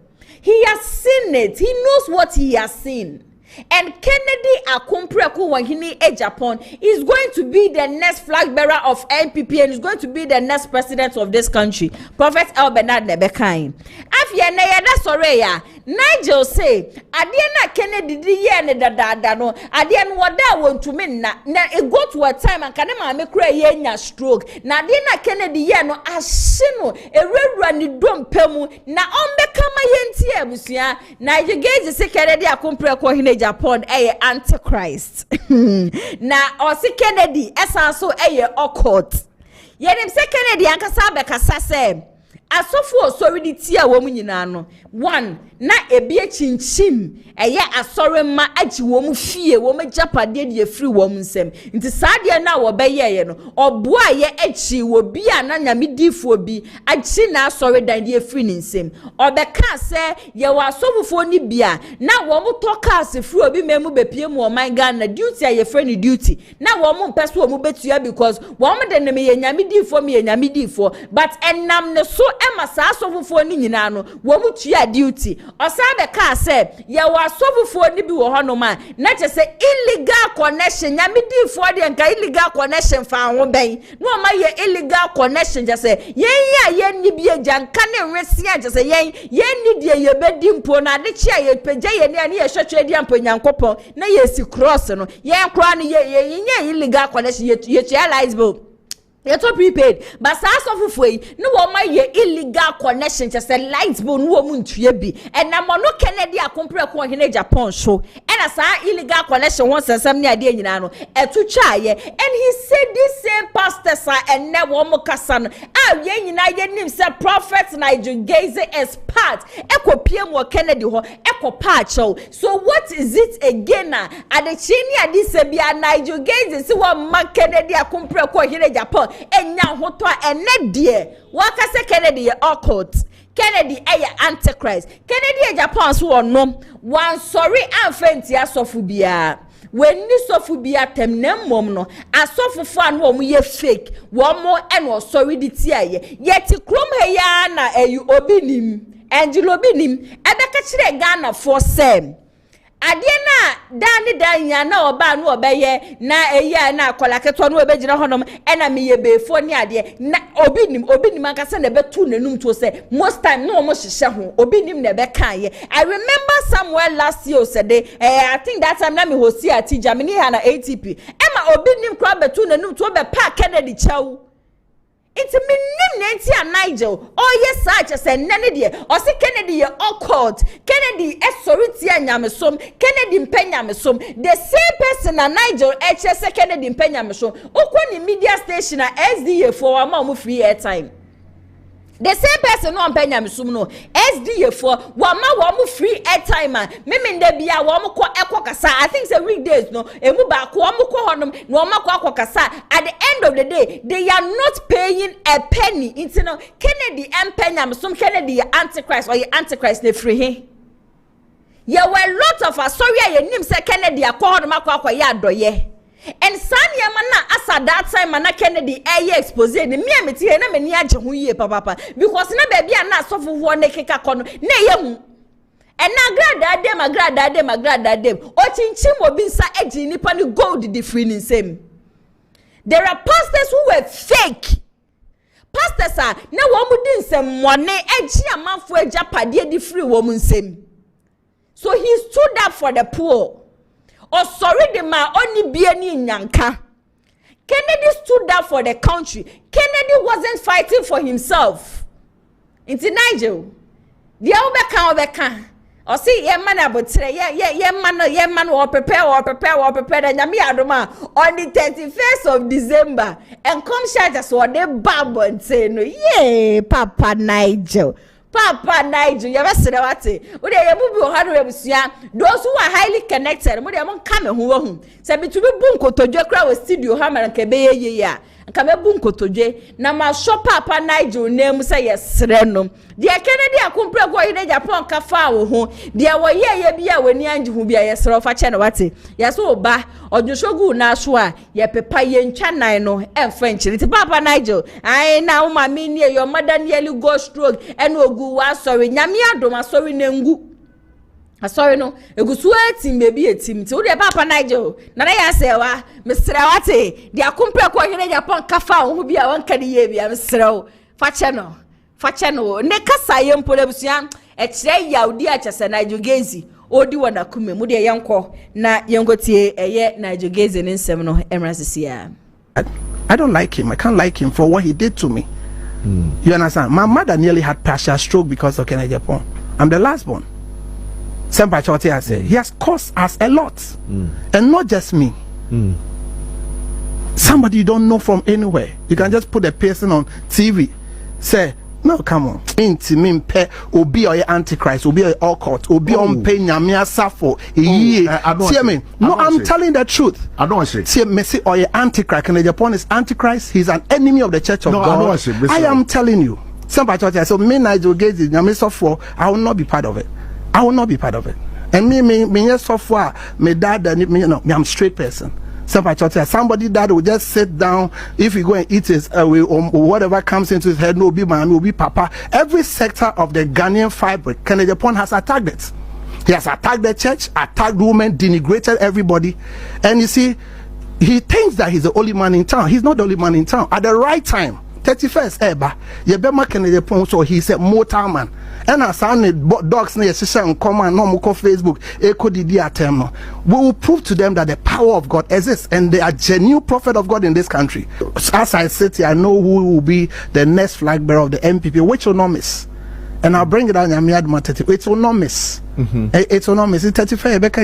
He has seen it. He knows what he has seen. And Kennedy Akumpreku Wahini Japan is going to be the next flag bearer of NPP and is going to be the next president of this country. Prophet ELBERNARD Nebekain. Afia na yada soreya. Nigel say, Adiana Kennedy di ye ne da no. Adiana wada want to mean na it go to a time and kanema me kura ye nya stroke. Na Adiana Kennedy ye no ashino erewura ni dom pemu na ombeka ma yenti abusia. DeadNIGEL GAISIE say Kennedy Akumpreku Wahini Japan antichrist. Na osi Kennedy esanso occult. Yenim se Kennedy ankasa bekasa se asofo sorry tia wo mu nyina no. One na ebie chinchim asore ma agi wo mu fie wo me japade de free wo mu nsem. Nti saade na wo beye no oboa ye achi wo bia na nyamedifo bi agi na asore dan de free nsem. Obeka se ye wa asofofo ni bia na wo mu toka asefru obi memu bepie mu o man Ghana duty ye friend duty. Na wo mu mpese wo mu betua because wo mu de ne me ye nyamedifo but enam ne so ema sa asofofo ni nyina no wo mu tua duty. Osabe ka say ye wa asofofo ni bi wo hono ma na che say illegal connection nyamedifo de nka illegal connection fa ho ben no ma ye illegal connection je say ye ni bi ejanka ne nwesia je say ye ni de ye bedi mpo na de chia ye peja ye ne ye hwehwe di ampo nyankopon na ye si cross no ye nkra ne ye illegal connection ye realize bo yeto prepaid but as of way no one ye illegal connection just a light bill no one to be and na no Kennedy Akumpreku Wahini Japan show and as illegal connection once and some idea you know to try and he said this same pastor sir and never mokasan ye nim say Prophet DeadNIGEL GAISIE is part ekopiem wo Kennedy ho ekopacho so what is it again at the chini this be DeadNIGEL GAISIE see what Kennedy Akumpreku Wahini Japan enya hoto ene die waka se Kennedy occult Kennedy antichrist Kennedy Japan so onom wan sorry amfenti asofu bia when ni sofu bia temnem mom no asofu fa no omu ye fake wo mo eno sorry di tia ye ti krom he ya na obinim angel obinim ebeka kire Ghana for sem adie na dan ya na oba no obeye na eya na akolaketwa no obegina honom ena me ye befo ni adie na obinim ankasa na betu nanum to say most time no mo hihye ho obinim na beka ye I remember somewhere last year said I think that time na me hosi ati Germany ha na ATP ema obinim kwa betu nanum to be pa Kennedy chaw it's me nim DeadNIGEL oh yes such as nene de o se Kennedy ye occult Kennedy esoriti anyamesom Kennedy mpenyamesom the same person na DeadNIGEL se Kennedy mpenyamesom okwa ni media station na SDA for am free airtime the same person no mpenyamesom no SDA for wama free airtime me nda bia wama ko ekokasa I think say weekdays no emu ba ko wama ko honom no wama ko akokasa at the end of the day they are not paying a penny into no Kennedy mpenyamesom Kennedy antichrist or antichrist ne free he there were a lot of us sorry ye nim say Kennedy akohodom akwa ya adoye and Sanya mana asa that time mana Kennedy expose me ameti he na mani agye ho yie papa because na baby na asofo wo ne keka kono na ye hu and na agrada dem o chinchim obi nsa agi nipa ni gold di free ni same there are pastors who were fake pastors are na wo mu di nsem mone agi amanfo agapade di free wo mu nsem so he stood up for the poor. Oh, sorry, the man only be any nyanka. Kennedy stood up for the country. Kennedy wasn't fighting for himself. It's DeadNIGEL. The Obeka. Oh, see, ye man about today. Yeah, man, or prepare. And Yami Adoma on the 31st of December. And come shout us what they babble and say, no, yay, Papa DeadNIGEL. Papa DeadNIGEL, you ever said what? Would they move your hand? Those who are highly connected, would they come and who say between Bunko to Jokra with studio hammer and Kebeye. nka mebu nkotodwe na ma sho papa Nigel name say yesre no de Kennedy akompre go yire Japan ka fa wo ho de wo ye bia wani anje ho bia yesre fa che na wate yeso oba odwoshogu na so a ye pepa ye ntwanan no emfa nchiri ti papa Nigel ai na wo ma me ne your mother nearly go stroke ene ogu wa sorry nyame adom sorry na ngu sorry no egusu etim bebi etim ti wo de papa Nigel na ya sewa mesra wate de akompre ko hene Japan kafa wo bia won kade ye bia mesra fache no ne kasa ye mpole busuan e kire yaudi a chese Nigel Gaisie odi wona kume mu de yenko na yengotie eye Nigel Gaisie ne nsem no emrasisia. I don't like him. I can't like him for what he did to me. You understand? My mother nearly had partial stroke because of KONADU Japan. I'm the last born. Sempa Chote I say he has cost us a lot, and not just me. Somebody you don't know from anywhere. You can just put a person on TV, say, no, come on. Mean pe obi or antichrist, obi or occult, obi on pay nyamia safo. See me? No, I'm telling the truth. I don't say. See me or antichrist. KONADU Japan is antichrist. He's an enemy of the Church of God. I am telling you. Somebody Chote so me Nigel Gaisie nyame sofo. I will not be part of it. I will not be part of it. And me yes software, me dad me I'm straight person. Somebody that will just sit down if you go and eat his whatever comes into his head, no be man, will be papa. Every sector of the Ghanaian fabric, KONADU Japan has attacked it. He has attacked the church, attacked women, denigrated everybody. And you see, he thinks that he's the only man in town. He's not the only man in town. At the right time, 31st Eba, Yebema KONADU Japan, so he's a mortal man. And as I need dogs near Shisha and come and no Facebook, Echo Didi Atem. We will prove to them that the power of God exists and they are genuine prophet of God in this country. As I sit here, I know who will be the next flag bearer of the MPP, which will not miss. And I'll bring it down. It will not miss. It will not miss. It's 35. But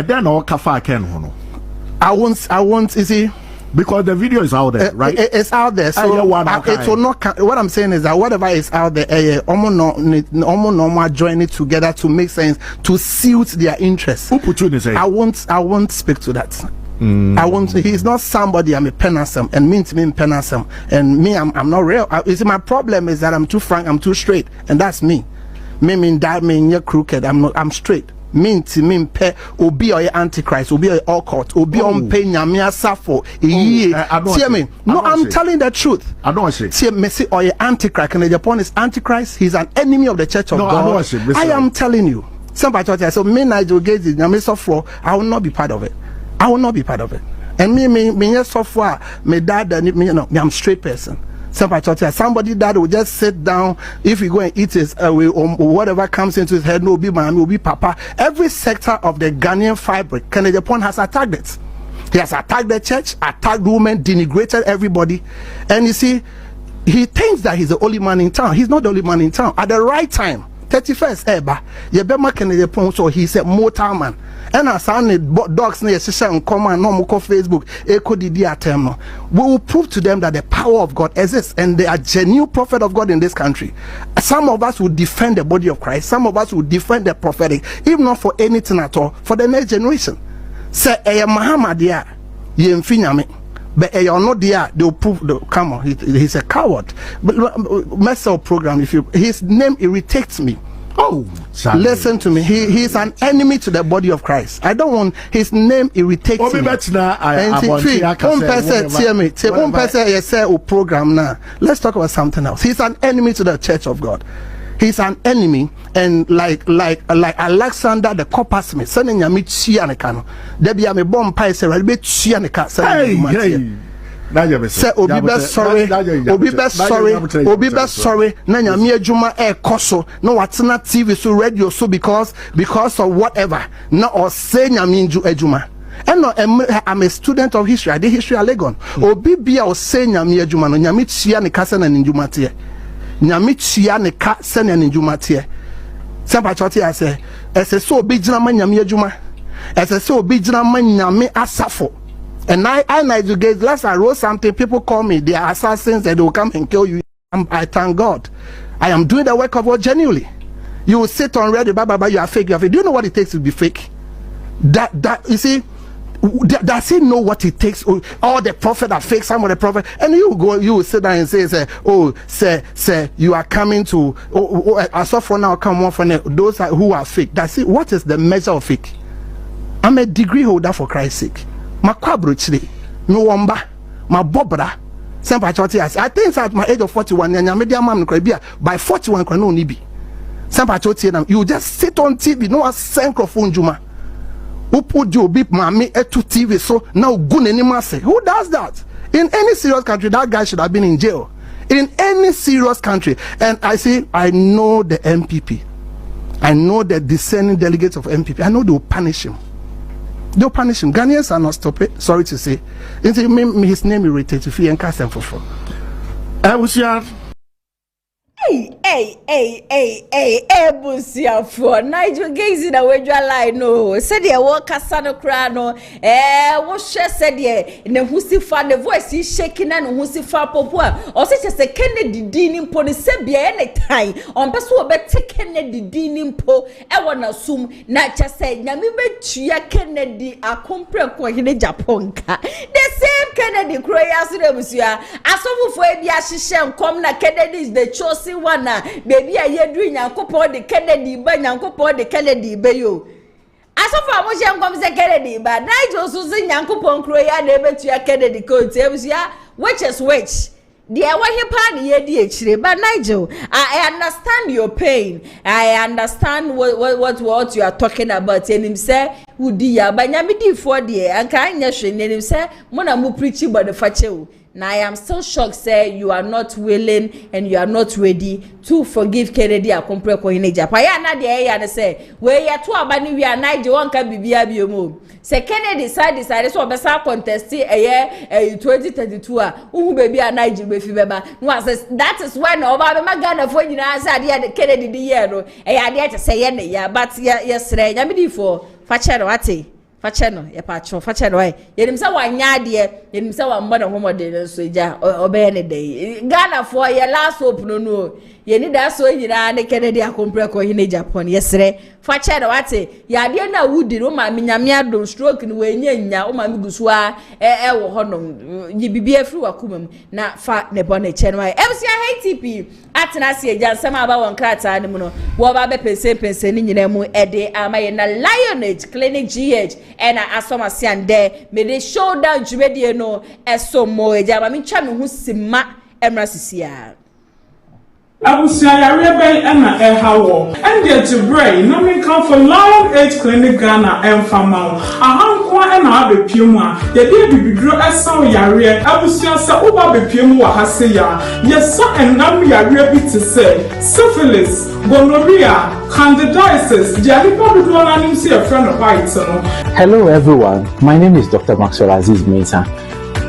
then all kafa ken I won't. You see. Because the video is out there, right? It's out there. So it will not. What I'm saying is that whatever is out there, almost join it together to make sense, to suit their interests. Who put you in the say? I won't speak to that. I won't. He's not somebody. I'm a penasem, and mean to me penasem, and me, I'm not real. You see, my problem is that I'm too frank, I'm too straight, and that's me. Me mean that mean you're crooked. I'm straight. Mean pe obi or antichrist, obi or occult, obi on pay nyamia safo. See me? No, I'm telling the truth. I don't say. See me say or antichrist. KONADU Japan is antichrist. He's an enemy of the Church of God. I am telling you. Somebody told you. So me Nigel Gaisie, nyame sofo. I will not be part of it. I will not be part of it. And me yes software. Me dad me I'm straight person. Somebody that will just sit down if you go and eat his whatever comes into his head, no be man, will be papa. Every sector of the Ghanaian fabric, KONADU Japan has attacked it. He has attacked the church, attacked women, denigrated everybody. And you see, he thinks that he's the only man in town. He's not the only man in town. At the right time, 31st Eba, Yebema KONADU Japan, so he's a mortal man. And as I need dogs near Shisha and come and no Facebook, Echo Didi Atem. We will prove to them that the power of God exists and they are genuine prophet of God in this country. Some of us will defend the body of Christ, some of us will defend the prophetic, if not for anything at all, for the next generation. Say, Muhammad, yeah, ye infinyame. But you're not there, they'll prove, come on, he's a coward. But mess up program, his name irritates me. Oh, listen to me. He's an enemy to the body of Christ. I don't want his name irritates me. Program now. Let's talk about something else. He's an enemy to the Church of God. He's an enemy, and like Alexander the coppersmith, sending Yami Chianecano. There be a bomb pie, say, I'll be Chianeca. Say obi be sorry na nyame adwuma e koso na watena TV so radio so because of whatever na or say nyame nju adwuma. And I'm a student of history. I did history at Legon. Obi bia o say nyame adwuma no nyame tia ne kasa na njuma tie. Nyame tia ne ka se na njuma tie. Samba chote I say ese so obi gina ma nyame adwuma. Ese so obi gina ma nyame asafo. And I Nigel Gaisie, last I wrote something, people call me, they are assassins, and they will come and kill you. I thank God. I am doing the work of God genuinely. You will sit on radio, you are fake, Do you know what it takes to be fake? That you see, Does he know what it takes? All the prophet are fake, some of the prophet, and you will sit down and say, oh, sir, you are coming to, I saw for now, come on from those who are fake. That's it. What is the measure of fake? I'm a degree holder for Christ's sake. My quabruchly, no wamba, my bobra. I think at my age of 41, by 41, you just sit on TV, no microphone juma. Who put you beep mommy to TV so now good anymore say who does that? In any serious country, that guy should have been in jail. In any serious country. And I know the MPP. I know the discerning delegates of MPP. I know they will punish him. They'll punish him. Ghanaians are not stop it. Sorry to say. His name irritated to feel and cast him for. I was here. Hey, Busia for Nigel Gaisie na wedwa line no. Said ye wo kasa no kra no. Wo hwe said ye ne husifa the voice is shaking na no husifa popo a. O se se Kennedy dini mpo ne se bia ne tai. On pese wo be te Kennedy dini mpo e wo na sum na che se nyame betua Kennedy akompre ko hene Japan ka. The same Kennedy kro ya so de busia. Asofofo e bia hihye nkom na Kennedy is the chosen one na baby a yedru nyankopon de Kennedy ba nyankopon de Kennedy ba yo asofa mo hye nkom se Kennedy ba Nigel so se nyankopon kro ya na ebetua Kennedy ko tebusia which is which the wa he pa de ye di echire but Nigel I understand your pain. I understand what you are talking about. Enim say udi ya ba nyame di for de anka anya hwe enim say mo na mo preach about the fache. Now I am still shocked say you are not willing and you are not ready to forgive Kennedy akompre ko hine Japan. Ya na de ya say we ya to abani wi Nigel won ka bibia biomo. Say Kennedy decide so obesa contest 2032 a uhu baby Nigel be fi beba. No say that is when oba be magana fo nyina say de Kennedy di year no. Ya de say ye ne ya but yes re nyame di for fa chere wate Facheno, ye patcho, facheno, yenim sa wanya de, yenim sa wamba na homode so ja, obey ne day. Ghana for ye last hope no. Ye ni da so nyina ne Kennedy akompre ko hine Japan. Yesre, facheno wate, ya de na wudi no ma nyame adom stroke ni we nya o ma migusu a wo honom. Yi bibia firi wakumam na fa ne bone cheno ai. MCA HTP atena se agya nsema aba won krata ne mu no. Wo ba be pense ni nyina mu ede amaye na Lionage Clinic GH ena asoma siande me de showdown dwumedie no esomo agya ba me twa me hu sima emra sisia Abusia yare ben ena hawo and the Jibril no me come for Lionage Clinic Ghana Fama ahanko ena abepiemu a ye de bibidro esaw yare abusia sa oba bepiemu wa hase ya yesa enam yare bi te say syphilis gonorrhea candidiasis jalipo do na nim see a friend of white no. Hello everyone, my name is Dr. Maxwell Aziz Mensah.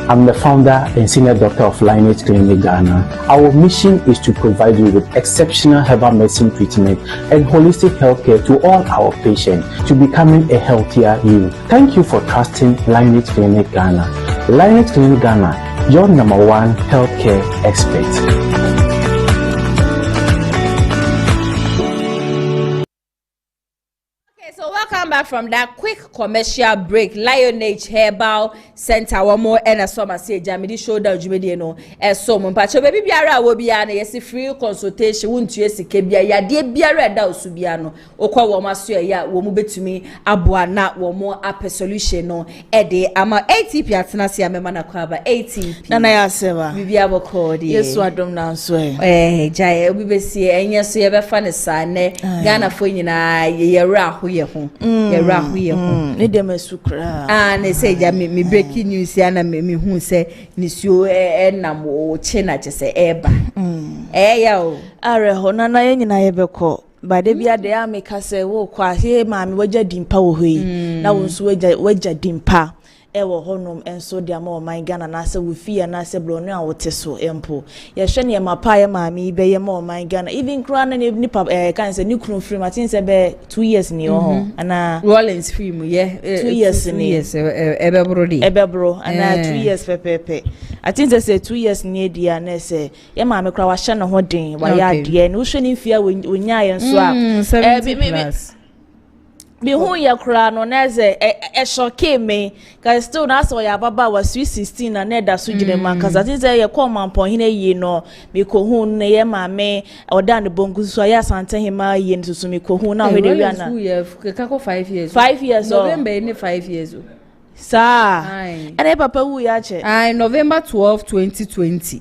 I'm the founder and senior doctor of Lionage Clinic Ghana. Our mission is to provide you with exceptional herbal medicine treatment and holistic healthcare to all our patients to becoming a healthier you. Thank you for trusting Lionage Clinic Ghana. Lionage Clinic Ghana, your #1 healthcare expert. Welcome back from that quick commercial break. Lionage Herbal Center one more and as some say Jamidi showdown jumedi no so mo pacho baby biara wo bia na yes free consultation wontu esike bia ya de biara da osubia no okwa wo maso ya wo mu betumi aboa na wo mo app solution no de ama ATP atena se amema na kwa ba ATP na ya seba bibia boko de yesu adom na nso jai obi besi enye so ye be fa ne sa ne Ghana fo nyina ye ra ho ye ho ne dem asukra ne say ja me breaking news ya na me hu say nisio enam o chena chese eba ya o are ho na na nyina ye beko ba de bia de ameka say wo kwa he ma me wagya dimpa wo hoi na wo nso wagya dimpa ewo honom enso de ama o man Ghana na se wo fie na se blonu a wote so empo ye hwe ne mapa ye ma me be ye ma o man Ghana even kra na ni pa kan se ni kru free matin se be 2 years ni ho ana Rollins film ye 2 years ni ebebro ana 2 years pepepe atin se 2 years ni dia na se ye ma me kra wa hye ne ho den wa ya de ni wo hwe ni fie wo nya ye nso a me hu ya kura no na ze e shock me cause still na so ya baba was 16 na na da so gire man cause I think say ye come mampon hina yi no me ko hu na ye maame oda ne bongu so ya sante hima yi nsusu me ko hu na we de wi na ka ko 5 years 5 years November ni 5 years sa ene papa wu ya che November 12 2020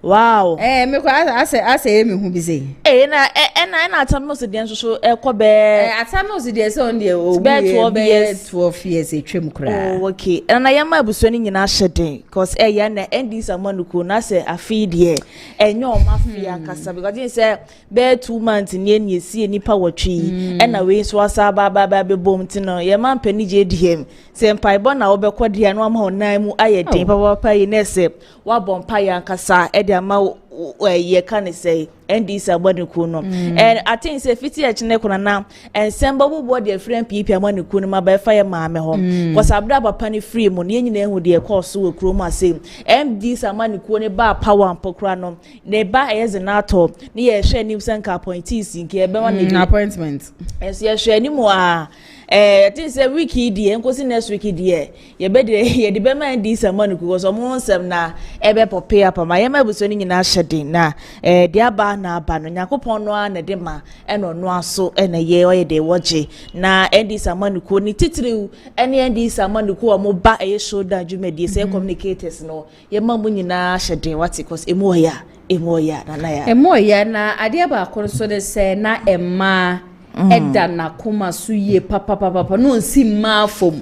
wow me ko ase me hu bi say na atamos de nso ekobe atamos de say on de o 12 years etwem kra okay na yama abuso ni nyina hyeden cause ya na ndis amanuko na say afi de enyo mafia kasa because you say be 2 months ni esi nipa wotwi na we so asa ba be bom ti no yama mpani je diem say mpai bo na obekọ de no ama onan mu ayeden papa yi na say wa bom pa ya kasa ama ye can say ndis amanuko no and I think say fiti ya chine kuna na ensemble bo de friend pipi amanuko no ma ba fa ya maame ho cause abda papa ni free mo ne nyina ehu de course we kro ma say ndis amanuko ne ba power ampokra no ne ba eyeze na to ne ye hwe ni senka appointees nke e be ma ne appointment yes ye hwe ni mo a I think say week di enkosi next week di ye be de be ma ndis amanuko cause mo nsem na ebe pope apa ma ye ma buso ni nyina hyedin na de aba na aba no Yakopon no na de ma eno no aso na ye oye de woje na ndis amanuko ni titiriu ene ndis amanuko o mo ba e show da dwumadi say communicators no ye ma mo nyina hyedin what cause emoya na ade ba akoro so de say na emma Eda na kuma suye papa no nsi ma fom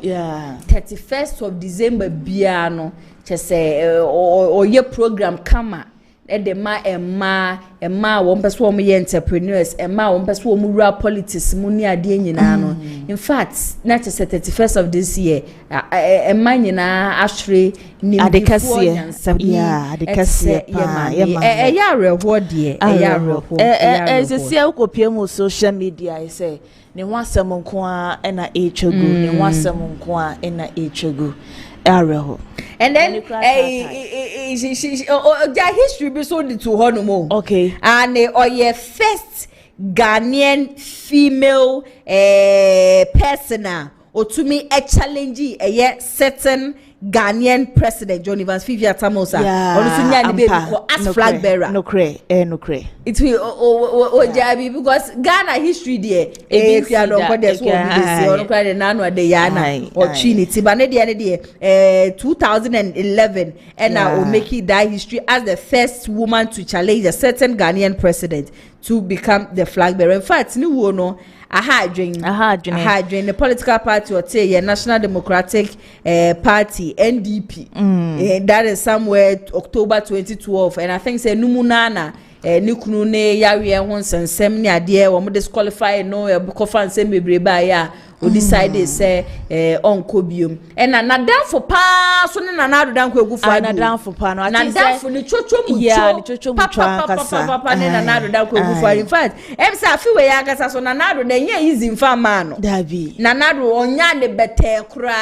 31st of December bia no chese oye program kama ede ma emma won pese wo ye entrepreneurs emma won pese wo mu rural politics mu ni ade nyina no in fact na chese 31st of this year emma nyina ahre ni adekase pa ya reho de ya reho se ukopie mu social media I say ne wasem nko a na echego ne wasem nko a na echego areho and then their history be so to honomo okay and your first Ghanaian female person otumi a challenge a certain Ghanaian president John Evans Fivia Tamosa olusunya ni baby ko as flag bearer no cray it will jabi because Ghana history there if you don't go there so we dey on cry na no de yana or trinity but na there 2011 and now will make it that history as the first woman to challenge a certain Ghanaian president to become the flag bearer. In fact ni wo no aha adwen the political party or say yeah, National Democratic Party NDP that is somewhere October 2012 and I think say numunana nikunu ne yawe ho nsensem ne ade wo mo disqualify no e boko fan se mebreba ya o decide say on kobium and na danfo pa so ne na dan ko egu fa na danfo pa no na danfo ni chocho mucho papa ne na dan ko egu fa in fact em say afi we ya kasa so na dan ye easy mfa ma no dabi na onya ne bete kura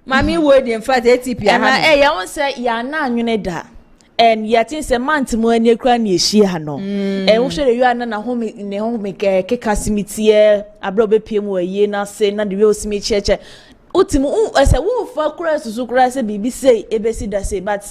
mami wo de in fact ATP ha ya won say ya na anwene da and yet in a month mo ani kra na ehia no wo hwere yu ana na ho me ke kasimitiye abro be piem wo ye na se na de we osimi cheche utimu ese wo fa kra susu kra se bibi sei ebesi da sei but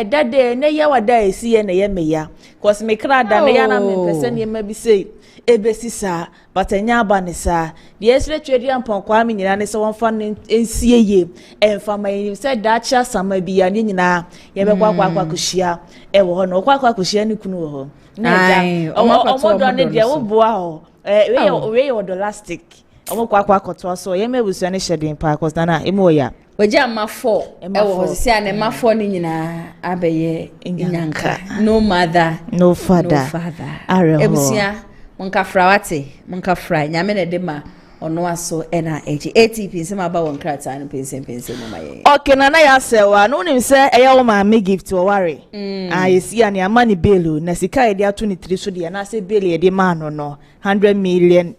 dade na ye wada esi ye na ye meya cause me kra da na ya na me pese na ye ma bi sei ebesi sa but enya aba ne sa the esre twedi ampon kwa me nyina ne se won fa ensie ye emfa ma yin se da cha sama bi ya ne nyina ye be kwa kuhia e wo ho no kwa kuhia ne kunu wo ho na ja omo do ne dia wo boa ho we ye odolastic omo kwa koto so ye mebusu ne hyeden pa cause na emo ya Waja mafo ewo sisi ane mafo ni nyina abeye nyanka no mother no father ebusia munkafra wate munkafra nyame ne de ma ono aso ena eji ATP nsema ba won krata no pense mo maye okay na ya sewa no nim se eya wo ma me gift wo ware yesi ani amani belu na sika e dia 23 so dia na se belu e de ma no 100 million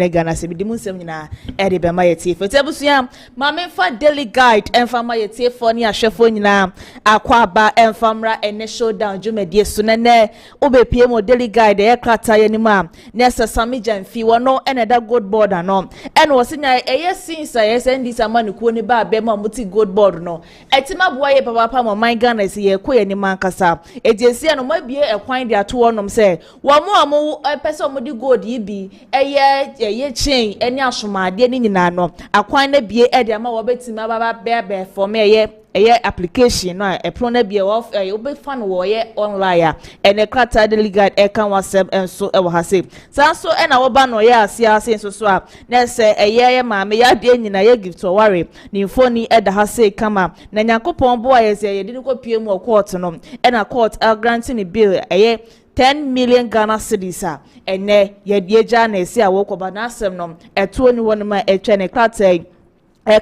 Ghana se bidimu nsem nyina e de be ma yeti fo tebusia ma me fa daily guide enfa ma yeti fo ni ahwefo nyina akwa ba enfamra ene showdown jumedie so ne obepie mo daily guide e krata ye ni ma na sesame janfi wono ene da good board ano ene wo senya eye since yesendi samani kuo ni ba be ma muti good board no etima boa ye papa mo man Ghana se ye ko ye ni man kasa ejesia no mabie ekwan de ato wonom se wo mo pese mo di good yibi eye chain eni asomade ni nyina no akwan na bie e de ama wo betima baba be for me eye application no e pro na bie wo be fan wo ye online ene krata de legal e kan wasem enso e wo hase sanso e na wo ba no ye ase so a na se eye maame ya de nyina ye gift to ware ni phone e da hase kama na Yakopon bo aye se ye de ko pie mu court no e na court granting bill eye 10 million Ghana cedis ene ye dieja na esi a wo ko ba na asem no eto ni wonma etwe ne krata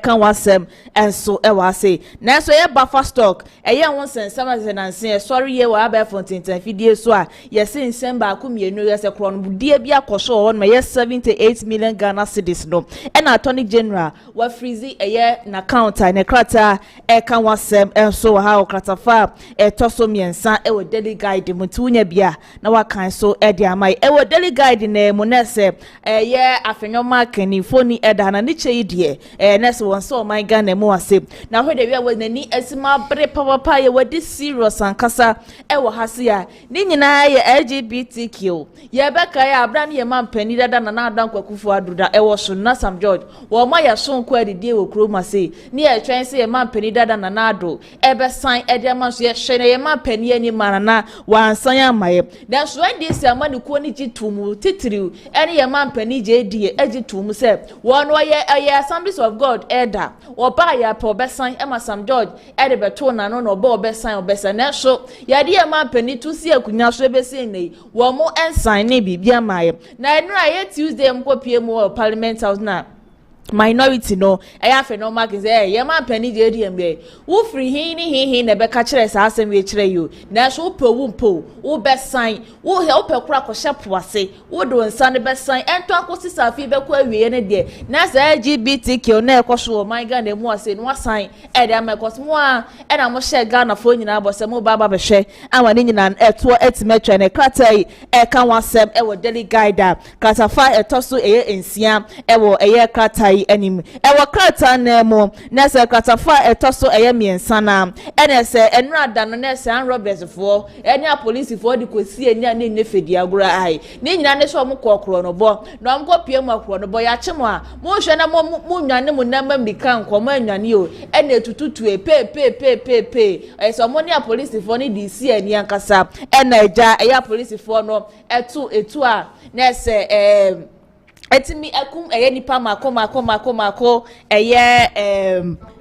kan wasem enso e wase na so ye buffer stock ye won sensama senanse sorry ye wa ba fontintan fidie so a ye sensem ba ku mienu ye se kro no budie bia koso won ma ye 78 million Ghana cedis no e na attorney general wa freeze ye na counter ne krata kan wasem enso ha o kratafa toso miensa e wo daily guide mutunya bia na wa kan so e de amai e wo daily guide na mu na se ye afenyo mark ni phone e da na ni chei die one so my Ghana mo ase na hwe de wi a nani asima bre papa ye wadi serious ankasa e wo hase ya ni nyina ye LGBTQ ye beka ya abran ye mampani dada na adan kwakufu aduda e wo so na Sam George wo ma ya so nko adidie wo kroma se ni ye twen se ye mampani dada na ado e be san e de ma so ye hwe ye mampani ani manana wansan ya maye dan so e de se amani ko ni gitumu titiriu ene ye mampani je die agitumu se wo no ye Assemblies of God Eda oba ya po besan ema Sam George ede beto na no oba obesan na so ya de ma pani tu si akunya so ebesi nei wo mo ensign ne bibia maye na enu aye Tuesday mkopie mu Parliament House na minority no eya fe no mark say ye man pani je di embe wo free hin na be ka kire sa asem we kire you na so wo be sign wo he wo pe kura ko shepo ase wo do nsa ne be sign ento akosi safi be ko awie ne de na sa LGBTQ na ekoso my Ghana mu ase no sign e de am ekos mu a e na mo share Ghana fo nyina abose mo baba be hwe anwa ne nyina eto etimetwa ne kratai e kan wasem e wo daily guide katafa etoso eye ensia e wo eye kratai enim ewo krata na mo na se kratafa etoso eye miensa na ene se enrada no na se an robbers fo ene a police fo di kosi eni a ne fedi agura ai ni nyina ne so mo kokoro no bo no am ko pie mo akoro no bo ya chemo a mo hwe na mo nwane mo na mambika nkomo anwane o ene tututu e pe e so mo ne a police fo ni di si eni ankasa ene eja eye police fo no etu a na se etimi akum eye nipa mako eye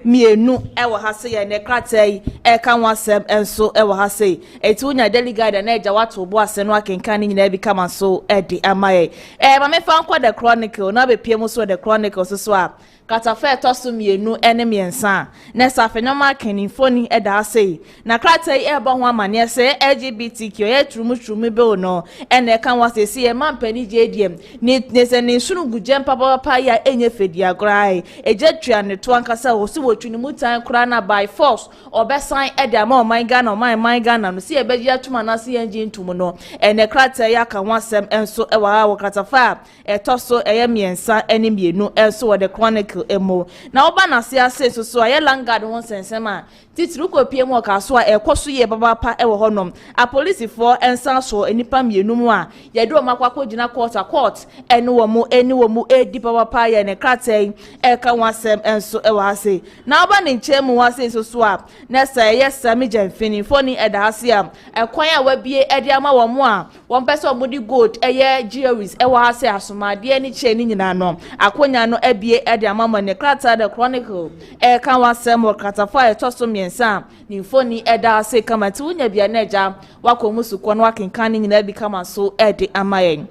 mienu ewo hase ye ne kratai e kan wasem enso ewo hase etu nya daily guide na eja wato bo ase no akenkan nyina bi kama so e de amaye ma me fa nkwa the chronicle na be pie mu so the chronicle so a katafa etoso mienu ene miensa na safenoma kenifoni eda ase na kratai e ba ho amane se LGBTQ ye trumu be no ene kan wasesi e mampani JDM ni se ni sunu guje papa ya enye fedi agrai eje twa ne to ankasa wo si wotwi ni mutan kura na by force obesan eda ma my Ghana no si e beji atuma na se enji ntumu no ene kratai ya kan wasem enso e wa katafa etoso eye miensa ene mienu enso wo the chronicle emo na oba na se ase so aye langard won sensema titru ko pie mu ka so a ekoso ye baba pa e wo honom a police for ensan so enipa mienu mu a ye do makwakọ gina court eni wo mu edi baba pa ye ne kratai e ka wasem enso e wa ase na oba ne nchemu wase so a na sa ye sami jamfini foni e da ase a ekwan a wabie edi ama wo mu a won pese omudi gold eye jewelries e wa ase asomade ni che ni nyina no akonya no abie edi ama ne kratai the chronicle e ka wasem wo kratafa e toso miensa ni foni e da ase kama ti unya bia na eja wakomusu kwa no wakenkan ni nyina bi kama so e de amayen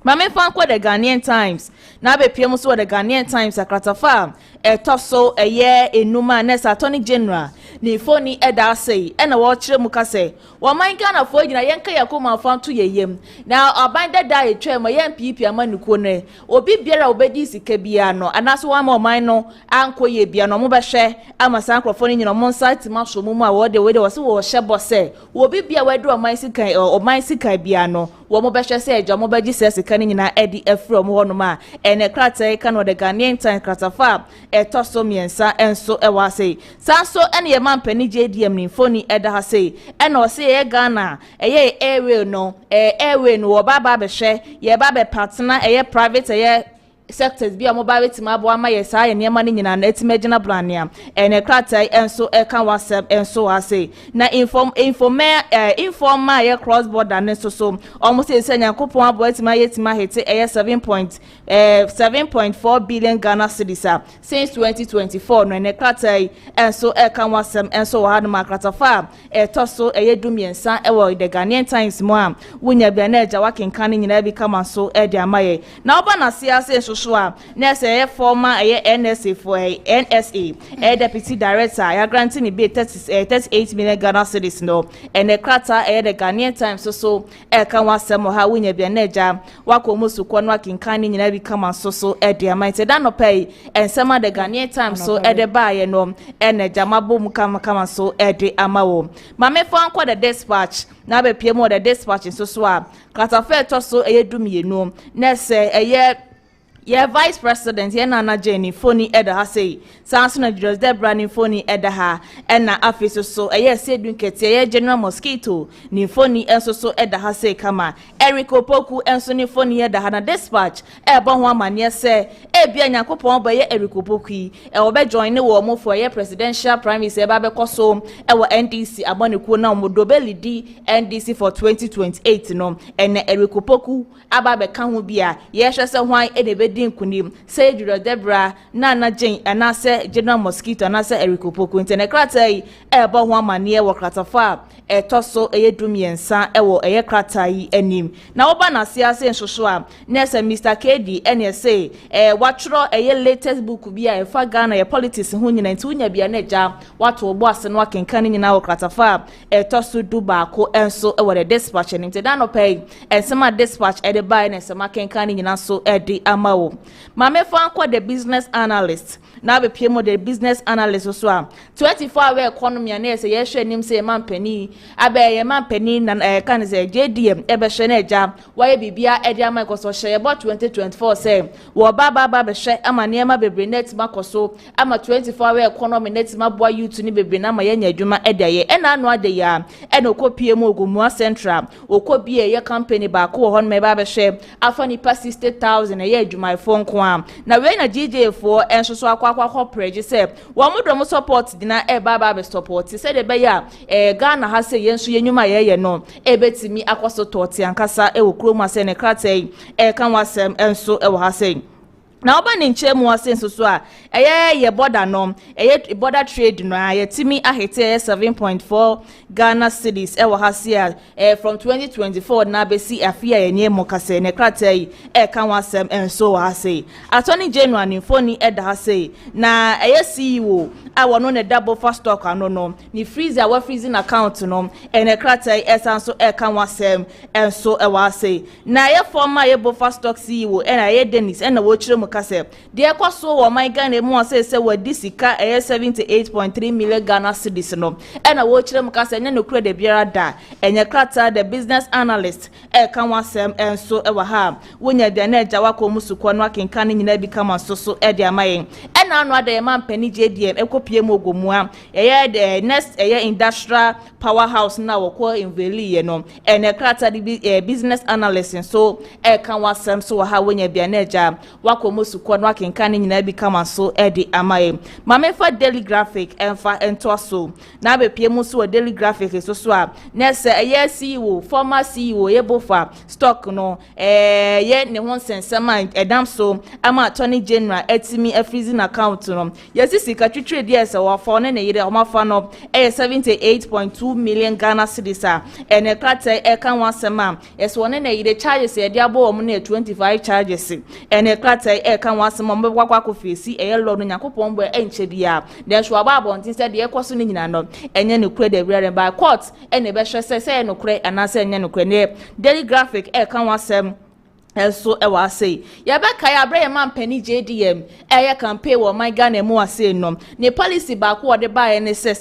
Mame fan kwa the Ghanaian Times na be piem so the Ghanaian Times akratafa toso eye enuma nesa Attorney General ni foni eda say na wo kire mu ka say wo man Ghana fo gina yenka yakoma fanto yeyem na aban dada etwa ma yen pipi amanuko ne obi biara obedi sika bia no anaso wa ma man no anko ye bia no mo be hwe amasa ankrofo ni nyino mo site ma so mu a wo de wo se wo hye bose obi bia wadu oman sika bia no wo mo be hwe se eja mo be gi sika ni nyina edi afro mo hono ma ene krata ka no the Ghanaian Time kratafa toso miensa enso ewa say sanso ene ye mampani JDM ni foni eda ha say ene o say ye Ghana eye airway no wo baba be hwe ye baba partner eye private eye sectors bi amobile team abo ama yesa ye niema ni nyina na etimagina blania ene kratai enso eka WhatsApp enso ase na informa ye cross border ne so almost say nyankopon abo etima yetima hete eye 7.4 billion Ghana cedis since 2024 no ene kratai enso eka WhatsApp enso wa hanu makratafa toso eye dumiensa ewo the Ghanaian Times mo am wunya bia na eja wakenkan ni nyina bi kama so e de amaye na oba na siase Joshua nese former NSA for NSA deputy director ya granting be 38 million Ghana cedis no and the krata the Ghanaian Times so kan wasem ha wunya bia neja wakomusu kwa no akinkan ni nyina bi kama so e de amite da no pay ensema the Ghanaian Times so de baaye no eneja mabom kama so e de amawo mame fo anko the dispatch na be pie mo the dispatch so a krata fe to so edumienu nese yeah, Vice President, yeah, Nana Jenny, phony eda ha say, Sansuna Judas Debra ni phony eda ha, and na office so, yeah, say dunkete, General Mosquito, ni phony and so eda ha say, kama, Eric Opoku and so ni phony eda ha na dispatch, bon woman, yes, say, bia nyakopon by Eric Opoku, obe join the war for a presidential primaries, babe koso, NDC, aboniku na modobeli di NDC for 2028, no, and Eric Opoku, ababe kanhu bia, yes, why din kunim say Judas Debra Nana Jane anase General Mosquito anase Eric Opoku internet kratai ebo ho amane wo kratafa toso edumiensa ewo kratai anim na oba na siase nsoso a nese Mr KD NSA watro latest book bia efa Ghana ye politics ho nyina nti unya bia na ja wato obo ase no akenkan nyina wo kratafa toso duba ko enso ewo the dispatch ni nti no pay ensema dispatch de buy na ensema kenkan nyina so edi amawo mame fan kwa the business analyst na be pie mo the business analyst so a 24-hour economy na say ye hwe nim say mampani abe ye mampani na kan say JDM ebe hwe na eja waye bibia edi ama koso hwe about 2024 say wo baba be hwe ama ne ma bebre net makoso ama 24-hour economy net ma boa youth ni bebre na ma ye nya adwuma edaye ena anu ade ya ena okopie mo ogumua central okobie ye company ba ko ho me ba be hwe afa ni pa 60,000 ye adwuma phone kwa na we na DJ for enso so akwa preje say wo modom support dina baba be support say de be ya Ghana ha say yenso yenwuma ye no ebetimi akwaso toti ankasa wo kroma say ne kratai kan wasem enso wo ha say na oba ni nchemu ase so a ye border no border trade no ye timi ahete 7.4 Ghana cedis wo hasia from 2024 na be si afia ye nyemo kase ne kratai kan wasem enso wo hase Attorney General ni foni eda hase na CEO awo no ne double fast stock ano no ni freezer wa freezing account no ne kratai esanso kan wasem enso wo hase na ye former ye bo fast stock CEO na ye Dennis na wo chire kase de kwaso wo man Ghana mu ase wadi sika 78.3 million Ghana cedis no na wo kire mu kase nya no kure de biara da enye krata the business analyst kan wasem enso wa ha wonya de na eja wako musuko no akenkan nyina bi kama so de amayen na anu ade man pani JDM ekopie mu ogomua the next industrial powerhouse na wo ko inveli ye no ene krata the business analyst so kan wasem so ha wonya bia na eja wako musuko no akenkan nyina bi kama so de amayen mame fa daily graphic enfa ento so na be pie mu so daily graphic so a nese CEO former CEO yebofa stock no ye ne hon sensema edam so ama Attorney General etimi freezing account no yesi sika twetwe di years or for ne yire o ma fa no 78.2 million Ghana cedis and a krata e kan wasema yes one ne yire charges e dia bo o na 25 charges and a krata e kan wasema mbe kwakwa fesi e lo no yakopon bo enche bia de so aba abontin se de ekoso ne nyina no enye ne kure de rere by court and e be hwe se no kure anase enye no kure ne daily graphic e kan wasem also e wa say ya be kai abrɛ man pani JDM e campaign wo my Ghana mu ase no ne policy ba ko de ba ne say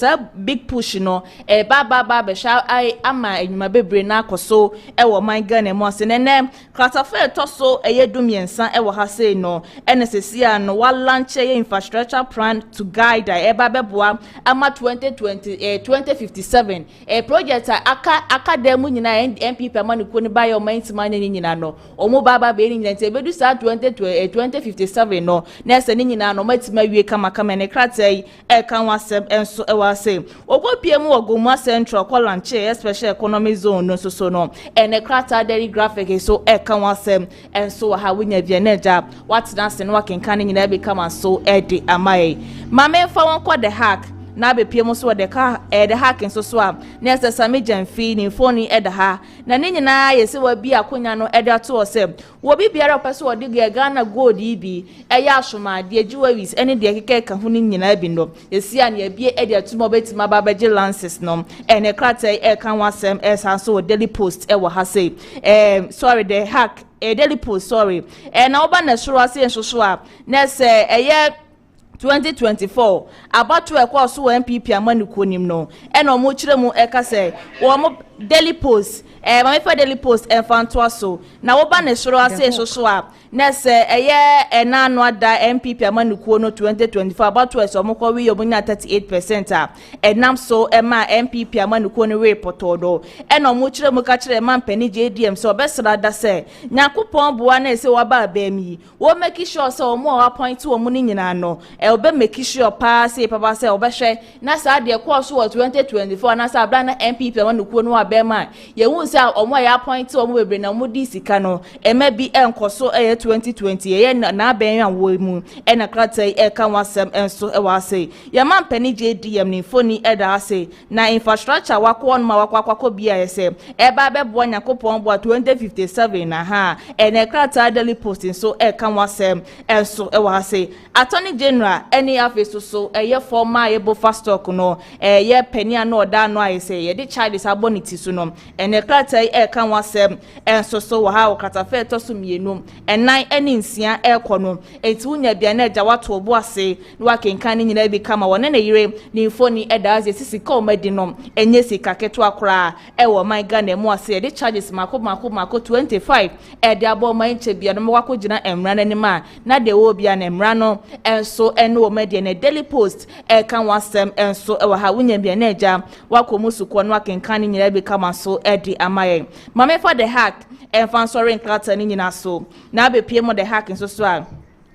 big push no e ba be sha ai ama enuma bebre na akoso e wo my Ghana mu ase ne kratafe to so e yedumiensa e wo ha say no NSCA no wa launch e infrastructure plan to guide e ba beboa ama 2057 e project aka dem nyina MPP amani ko ni ba yo maintima ne nyina no omo baba be ni nte bedu sa 2057 no na ese ni nyina no matima wie kama ne kratai e kan wasem enso e wase okopie mu ogoma central kolanche special economic zone no so no ene krata daily graphic so e kan wasem enso ha winya bia na ja what dance no wakenkan nyina be kama so e de amaye mame fa won ko the hack na be piem so de ka de hacking so a na se same jamfi ni phone e de ha na ne nyina yesi wa bi akonya no e de to o se wo bi biara pese wo de Ghana gold bi e ya asoma de jewelries ene de keke ka hu ni nyina bi no yesi an ye bi e de tumo betima ba ba lances no ene krata e kan wasem e san so daily post e wo ha say sorry the hack daily post sorry na oba na suro ase so a na se ye 2024 abatu ekwa so MPP amani konim no e no mo kire mu e ka se wo mo daily post ma me fa daily post e fa nto aso na wo ba ne soro ase so a na se eye na anu ada MPP amani ko no 2024 abatu e so mo ko wi yo mo nya 38% nam so e ma MPP amani ko no report do e no mo kire mu ka kire ma mpani JDM so obesra da se nyakopon boa na se wo ba ba mi wo make sure se wo mo appoint wo mo ni nyina no obe make sure pa say papa say obehwe na sa de course wo 2024 na sa bla na MPP amani ko no abema ye hu say omo ya appoint omo bebre na mo di sika no e ma bi enkoso 2020 ye na abenwa wo mu e na krata e kan wasem enso e wa say ye man pani JDM ni foni e da say na infrastructure wako on ma wako bia ye say e ba be bo nyakopon bo 2057 na ha e na krata daily posting so e kan wasem enso e wa say attorney general any office so ye former ye bo fast talk no ye pani na oda no aye say ye di child is abonity so no ene krata e kan wasem enso so wa ha okata fe to so mienu enan eni nsia e kono enti unya bia na eja wato obo ase no wakenkan ni nyina bi kama wona na yire ni foni e da aze sisi ka omadi no enye sika keto akora e wo man Ghana mu ase di charges mako 25 e de abo man che bia no wako gina emra na nima na de wo bia na emra no enso ene wo madi na daily post e kan wasem enso e wa ha unya bia na eja wako musuko no wakenkan ni nyina bi kama so e di amaye mame for the hack and fan sorry nkrata ni nyina so na be pie mo the hacking so a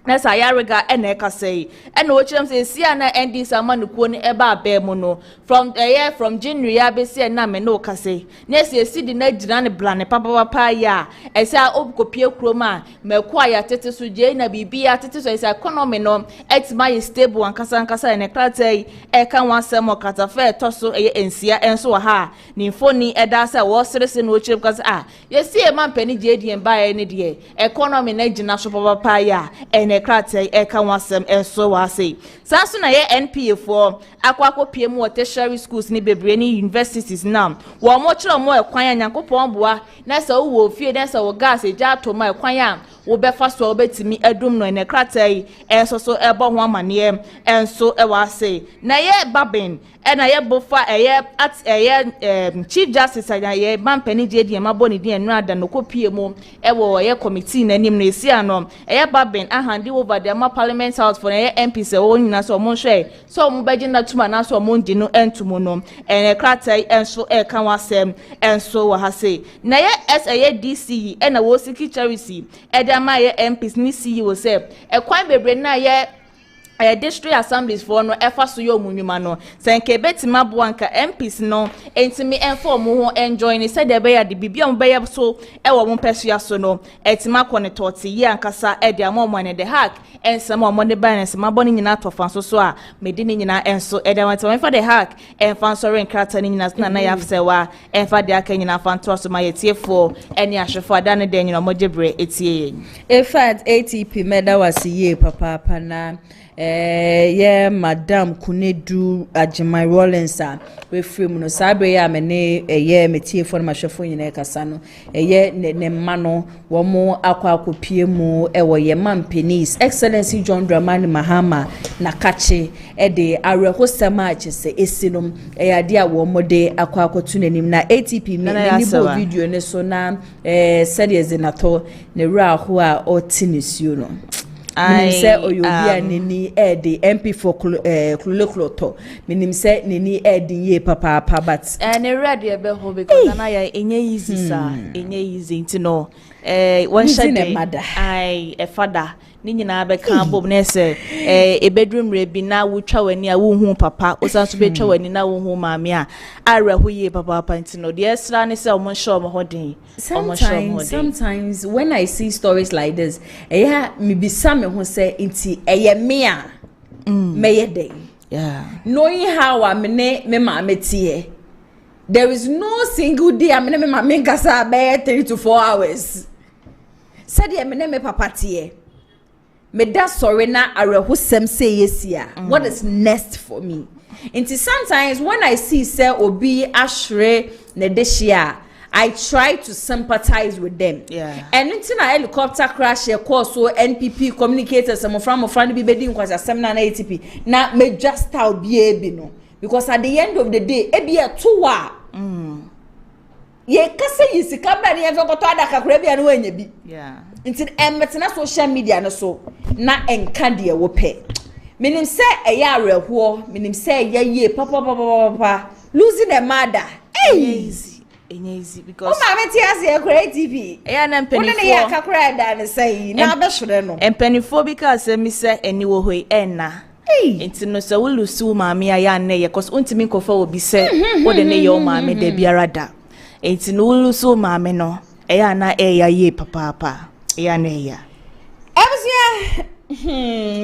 na sa yarega ene ka say ene o chirem say sia na ND samanuko ni eba abem no from January ya be sia na me no ka say na si di na gina ne blane papa ya e say obkopie kroma me kwa ya tete so je na bibi ya tete so say economy no etima stable ankasa ene krata e kan wasem okata fe to so e ensia enso ha ni foni eda say wo serese no chirem ka say yesi e man pani JDM ba ya ne de economy na gina so papa ya ene krata e kan wasem enso wa say sanso na ye NPA for akwakwo pie mu tertiary schools ni bebre ni universities now wo mo kire mo ekwan yankopon boa na sa wo fie na sa wo gas eja to ma ekwan ya wo be fa so obetimi adum no ene krata e enso so ebo ho amane enso e wa say na ye babin na ye bofa chief justice aya ye mampani JDM aboni di enu ada no kopie mu e wo ye committee na nim na esi ano ye babin ahandi over the parliament house for ye MP se wo nyina so mo hwe so mo beji na tuma na so mo ndi no entumo no ene krata enso e kan wasem enso wa ha say na ye SA DC na wo siki charity e da ma ye MPs ni CEO se e kwan bebre na ye district assemblies for no efa so yo munwuma no senke betima boanka MPs no entimi enfo mo ho enjoy ni said be ya de bibia mo be so e wo mo pesua so no etima kone toti ye ankasa e de amom ne de hack ensema mo de ban ensema boni nyina tofan so a medi ni nyina enso e de wanto for the hack enfan so ren krata ni nyina na ya afsewa enfa de aka nyina fanto so ma yetiefo eni ahwefo adane de nyina mo jebre etie efat ATP meda wasiye papa na yeah, Madam KONADU AGYEMAN-RAWLINGS we free no sabre ya me ne metie for ma hwefo nyina kasa no ne mano wo mo akopie mu wo ye mampenis Excellency John Dramani Mahama na kache de arehosema achese esinom ade a wo mo de akotu nanim na ATP me ni bo video ne so na said yezenato ne ra ho a otinisuo no minim se oyobia nini the MP for Kluloto minim se nini ye papa but and ready be ho because na ya enye easy sa enye easy ntino one shade ai e father ni nyina be kan bob na se e bedroom rebi na wutwa wani a wo hu papa osanso be twa wani na wo hu maame a areho ye papa ntino de esra ne se omo show mo hodin sometimes when I see stories like this me be some who say inti me a me day knowing how I me maame tie there is no single day I me maame kasa be 3 to 4 hours said me papa tie me da sorry na areho sem say yesia what is next for me inti sometimes when I see say obi ashre ne deshia I try to sympathize with them. Yeah. And into na helicopter crash here cause so NPP communicators some from be bedding because seminar na ATP. Na me just how be no. Because at the end of the day, e be a 2 wa. Ye kase yisika bra ne ye goto adaka kura bia no anya bi. Yeah. Into emetena social media no so na enka de wo pe. Minim say eya areho, minim say ye papa losing a mother. Hey. Easy because o ma meti ase create TV na mpenifo wona ya kakra da ne say na abehwere no mpenifo because me say eni wo hoi enna enti no so wo lusu maame ya na ye cause untimi kofa obi say wo de ne ye o maame da biara da enti no lusu maame no ya na ya ye papa ya na ya ebusia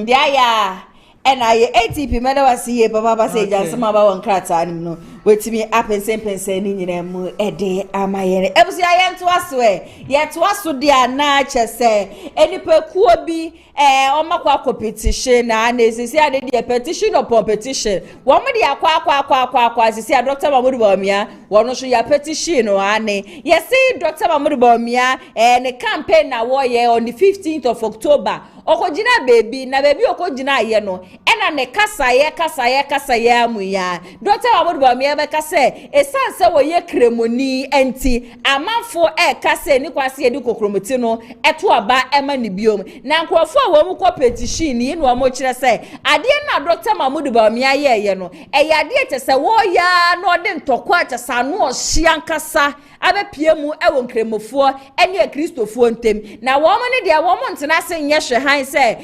dia and I ATP meda wasiye papa say jansama ba won krata anim no wetimi apensen ni nyina mu ede amayene ebusu ayento aso yeto aso dia na chese enipa kuo bi omakwa competition na nesisi ade dia petition upon petition wo mo dia kwa sisi Dr. Mahmoud Bawumia wono so ya petition no ane yesi Dr. Mahmoud Bawumia ne campaign na wo ye on the 15th of October okojina baby na baby okojina ye no ena ne kasa ye amuya Dr. Mahmoud Bawumia be kase esanse wo ye kremoni enti amanfo kase ni kwase ye di kokromoti no eto aba ema ni biom na nkrofo a wo mu ko petition ni no mo kire se ade na Dr. Mahmoud Bawumia ye no ade tese wo ya no de ntokwa atesa no ohia nkasa abepie mu ewo nkremofo ene kristofo ntem na wo mo ne de wo mo ntena se nye hwe han se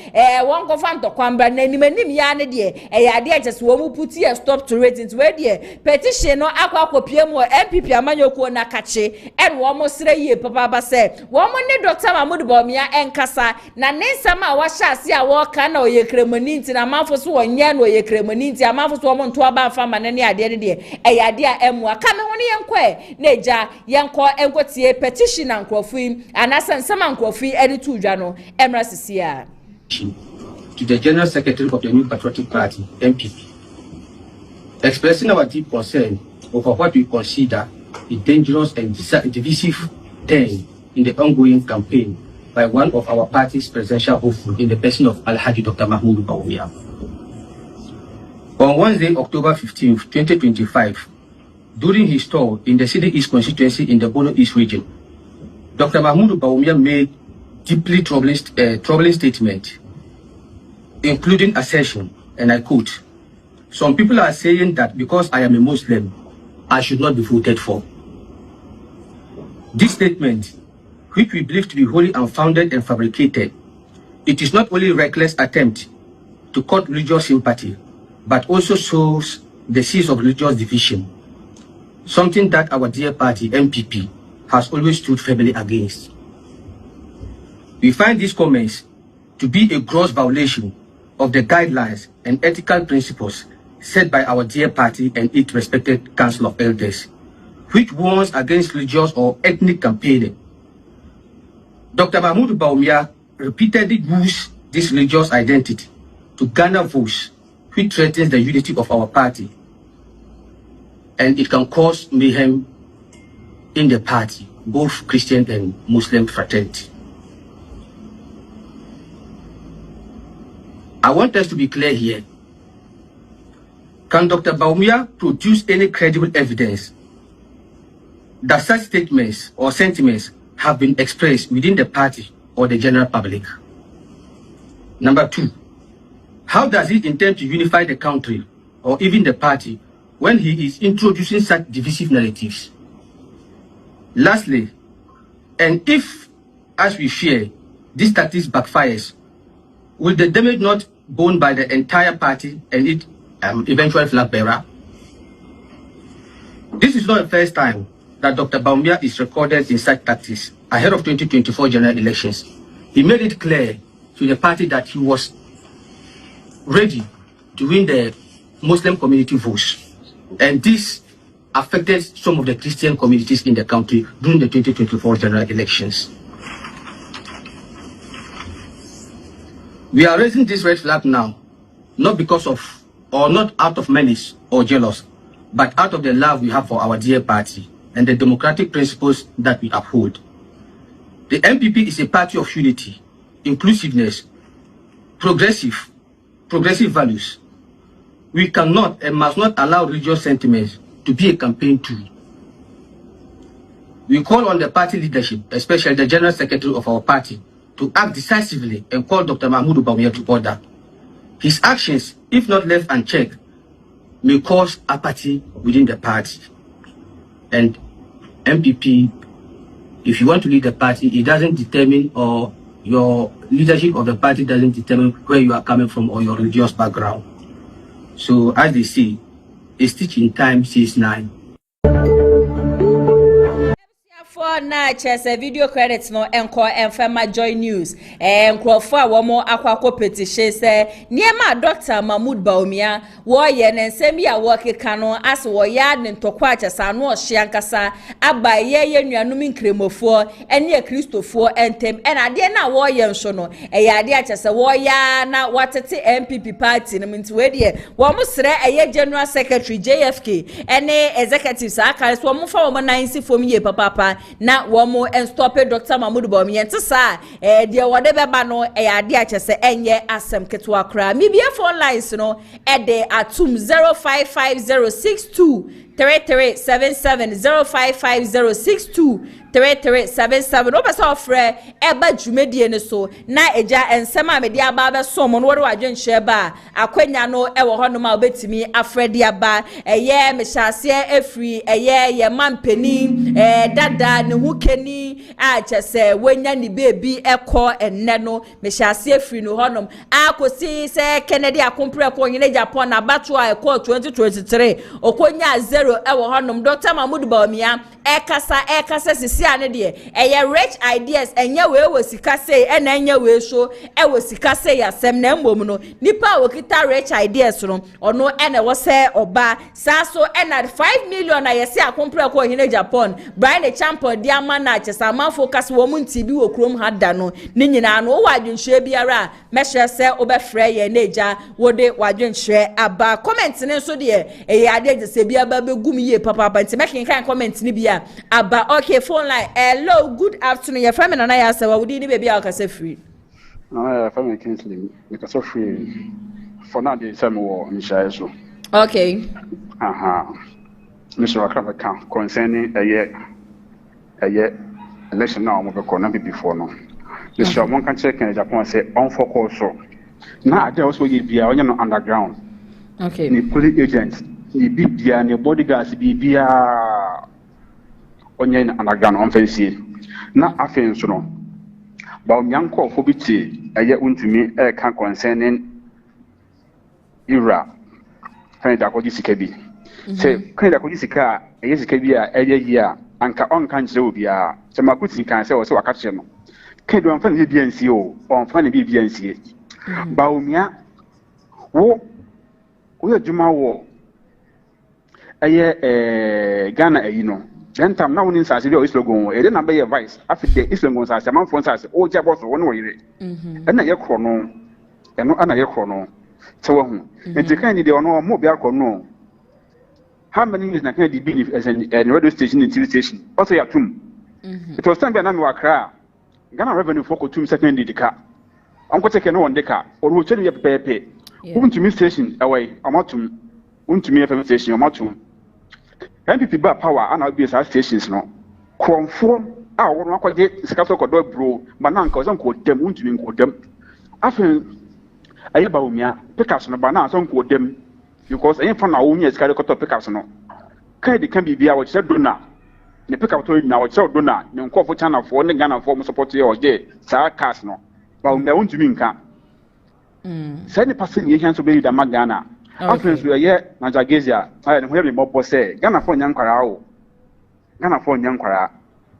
won kofa ntokwa mbra na animanim ya ne de ade tese wo mu puti stop to ratings we de petition no akopie mu MPP amanyokuo na kache wo mo sere ye papa ba se wo mo ne Dr. Mahmoud Bawumia enkasa na nensama a wahya ase a wo ka na oye kremoni nti na manfo so wonye na oye kremoni nti amanfo so wo mo nto aba afa manane ade de ade a emu aka me hone yenkɔ na eja yenkɔ enkotie petition na nkrofui anasa nsama nkrofui editu dwa no emra sisia to the General Secretary of the New Patriotic Party MPP expressing our deep concern over what we consider a dangerous and divisive turn in the ongoing campaign by one of our party's presidential hopeful in the person of Alhaji Dr. Mahmoud Bawumia. On Wednesday, October 15, 2025, during his tour in the City East constituency in the Bono East region, Dr. Mahmoud Bawumia made deeply troubling statement, including assertion, and I quote, "Some people are saying that because I am a Muslim, I should not be voted for." This statement, which we believe to be wholly unfounded and fabricated, it is not only a reckless attempt to court religious sympathy, but also sows the seeds of religious division, something that our dear party, MPP, has always stood firmly against. We find these comments to be a gross violation of the guidelines and ethical principles set by our dear party and its respected Council of Elders, which warns against religious or ethnic campaigning. Dr. Mahmoud Bawumia repeatedly used this religious identity to garner votes, which threatens the unity of our party, and it can cause mayhem in the party, both Christian and Muslim fraternity. I want us to be clear here. Can Dr. Bawumia produce any credible evidence that such statements or sentiments have been expressed within the party or the general public? Number 2, how does he intend to unify the country or even the party when he is introducing such divisive narratives? Lastly, and if, as we fear, this tactics backfires, will the damage not borne by the entire party and its eventual flag bearer? This is not the first time that Dr. Bawumia is recorded in such tactics ahead of 2024 general elections. He made it clear to the party that he was ready to win the Muslim community votes, and this affected some of the Christian communities in the country during the 2024 general elections. We are raising this red flag now, not because of, or not out of malice or jealous, but out of the love we have for our dear party and the democratic principles that we uphold. The MPP is a party of unity, inclusiveness, progressive values. We cannot and must not allow religious sentiments to be a campaign tool. We call on the party leadership, especially the general secretary of our party, to act decisively and call Dr. Mahmoud Bawumia to order. His actions, if not left unchecked, may cause apathy within the party. And MPP, if you want to lead the party, it doesn't determine, or your leadership of the party doesn't determine where you are coming from or your religious background. So as they say, a stitch in time says 9. For na chess video credits no enko enfema joy news enkrofo a wo mo akwako petition say niema Dr. Mahmoud Bawumia wo ye nsem ya wo keka no as wo ya ne ntokwa achesa no ohye ankasa aba ye nuanum nkremofo ene kristofo entem enade na wo ye nso no ade achesa wo ya na watete MPP party no nti we de wo mo sre general secretary JFK ene executives aka so mo fa wo 9 fom ye papa na womo and stop Dr. Mahmoud Bawumia ntisa de wode beba no ade achese enye asem ketwa kra mibia phone lines no de atum 055062 3377 055062 3377 obesa ofre eba dwumedie ne so na eja ensema mede aba be so mo no wode wadwenhye ba akwanya no ewo hono ma obetimi afredi aba eye mehase efri eye ye mampeni dada ne hukeni achese wenya ni bebi eko enne no mehase efri no honom akosi se Kennedy akompre ko nyine Japan na battle eko 2023 okonya 0 ewo honom Dr. Mahmoud Bawumia ekasa sisi ane de eye rich ideas enye we sika sei ena enye we so sika sei asem na mbom no nipa wokita rich ideas no ono ena wo se oba saso ena 5 million na yesi akompre ko hine Japan Brian Champion dia mana chesa man focus wo munti bi wo krom hada no ni nyina no wo wadwenhwe biara mehwe se obefre ye neja wode wadwenhwe aba comment ne so de eye ade se bia ba begum ye papa nti making kan comment ni bia aba okay phone line hello good afternoon your family na ya sawa wudi ni baby akase free no family Kingsley because so free for now dey say me wo nshia so okay Mr. Akramaka concerning a election now mo be ko na before no Mr. Mon kan check in Japan say on focus so na there also ye bia onye no underground okay ni police agents ni bibia ni bodyguards bibia onye na underground on fancy na afen so no ba onyanko fo biti eye untumi kan concerning Ira Canada ko sika bi se Canada ko sika e sika bi a eyeyi a anka on kan kire obi a se makuti kan se o se waka kire no kedo on fa ne bi ansie o on fa ne bi ansie baumia wo adwuma wo eye Ghana eyi no gentam na woni nsase bi o islogon e de na be ye vice afide islogon nsase man fon nsase o je boss wo no yire na ye kro no eno ana ye kro no se wo hu enti kan ni de ono mo bi akro no how many years na kan di believe as an radio station and TV station also ya tum it was time na me wakra Ghana revenue for tum second di ka onko take no wonde ka o ro chelu ye pepe untumi station away amatum untumi FM station amatum MPP ba power ana be sa stations no kromfo a wo no akwaje sikaso kodo bro bana nka so nko dem untumi nko dem afen aye ba umia pickups no bana so nko dem because ayen fa na wo nya sika koto pickups no kai de kan bibia wo che dona ne pickup to na wo che dona ne nkofo channel fo ne Ghana fo mo support ye oje sa cars no ba umia untumi nka say the person ye han so be da Ghana afen so ye na jagezia aye ne ho ye me bobo say Ghana fo nyankwara o Ghana fo nyankwara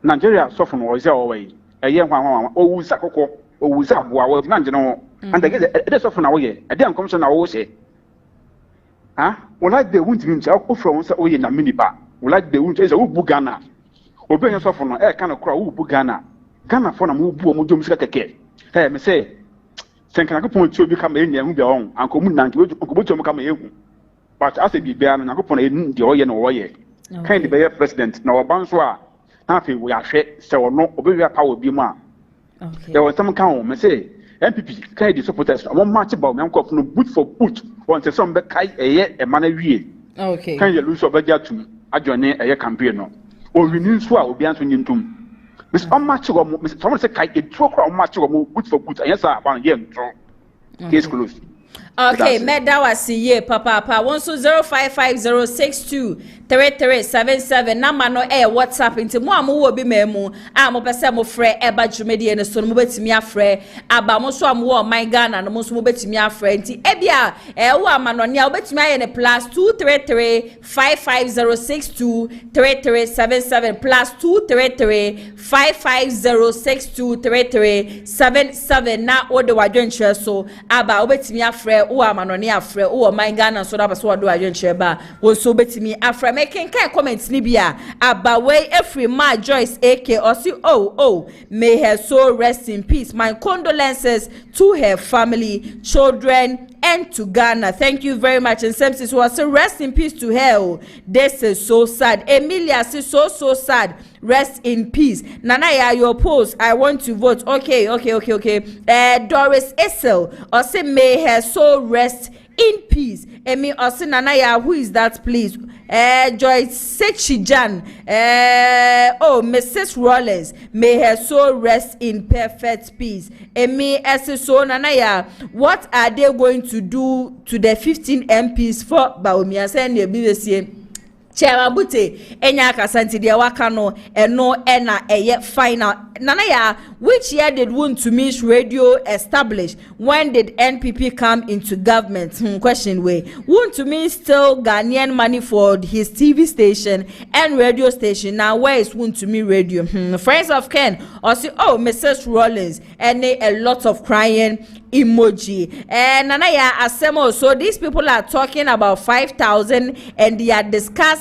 Nigeria sofo no oje o we eye hwan o wusa kokko o wusa boa wo na nje no and again e sofo na wo ye e dey commission na wo she ha wo like the wuntimi ncha o from say o ye na miniba wo like the wuntimi say wo bu Ghana obi enya sofo no e kan kora wo bu Ghana fo na mo bu o mo dom sika keke me say senkana ko pon ti obi ka ma enya hu bia on anko mu nanke ko bo ti o ka ma ehu but as a bibia no nako pon e ndi o ye no wo ye kind be president na oban so a na fe we ahwe se ono obi wi power bi mu a okay there was some kan me say MPP kind the supporters o match ba o me nko no boot for boot won say some be kai eye e mana wie okay kind the lose obaja tum adwone eye campaign no o winin so a obi anso nyintum Miss match go Miss someone say kai e tro kra match go boot for boot yes sir ban ye ntro case closed. Okay, Medawa siye papa 1205506233377 number no WhatsApp inti mo amu wo bi memu mo pese mo frɛ eba dwumedie ne so no mo betimi afrɛ aba mo so amu wo my Ghana no mo so mo betimi afrɛ inti ebia wo amanone a wo betimi aye ne +2335506233377 +2335506233377 na wo de wadwenkyerɛ so aba wo betimi afrɛ wo amanone afrɛ wo my Ghana so da ba so wo de wadwenkyerɛ ba wo so betimi afrɛ making kind comments ni bia about way every ma Joyce AK or see may her soul rest in peace. My condolences to her family, children, and to Ghana. Thank you very much. And Samsis was so rest in peace to her. This is so sad. Emilia is so sad. Rest in peace. Nanaya, your post. I want to vote. Okay. Doris Essel or say may her soul rest in peace. Emi Osi Nanaya, who is that, please? Joyce Sechijan. Mrs. Rollins, may her soul rest in perfect peace. Emi Esiso Nanaya, what are they going to do to the 15 MPs for Baumia? Send your business. Chairman Bute, Enya Kasanti de Wakano, and no Ena a final. Nanaya, which year did Wontumi Radio establish? When did NPP come into government? Question way. Wontumi still Ghanaian money for his TV station and radio station. Now where is Wontumi Radio? Friends of Ken, or see, Mrs. Rollins, and a lot of crying emoji. And Nanaya Asemo, so these people are talking about 5,000 and they are discussing.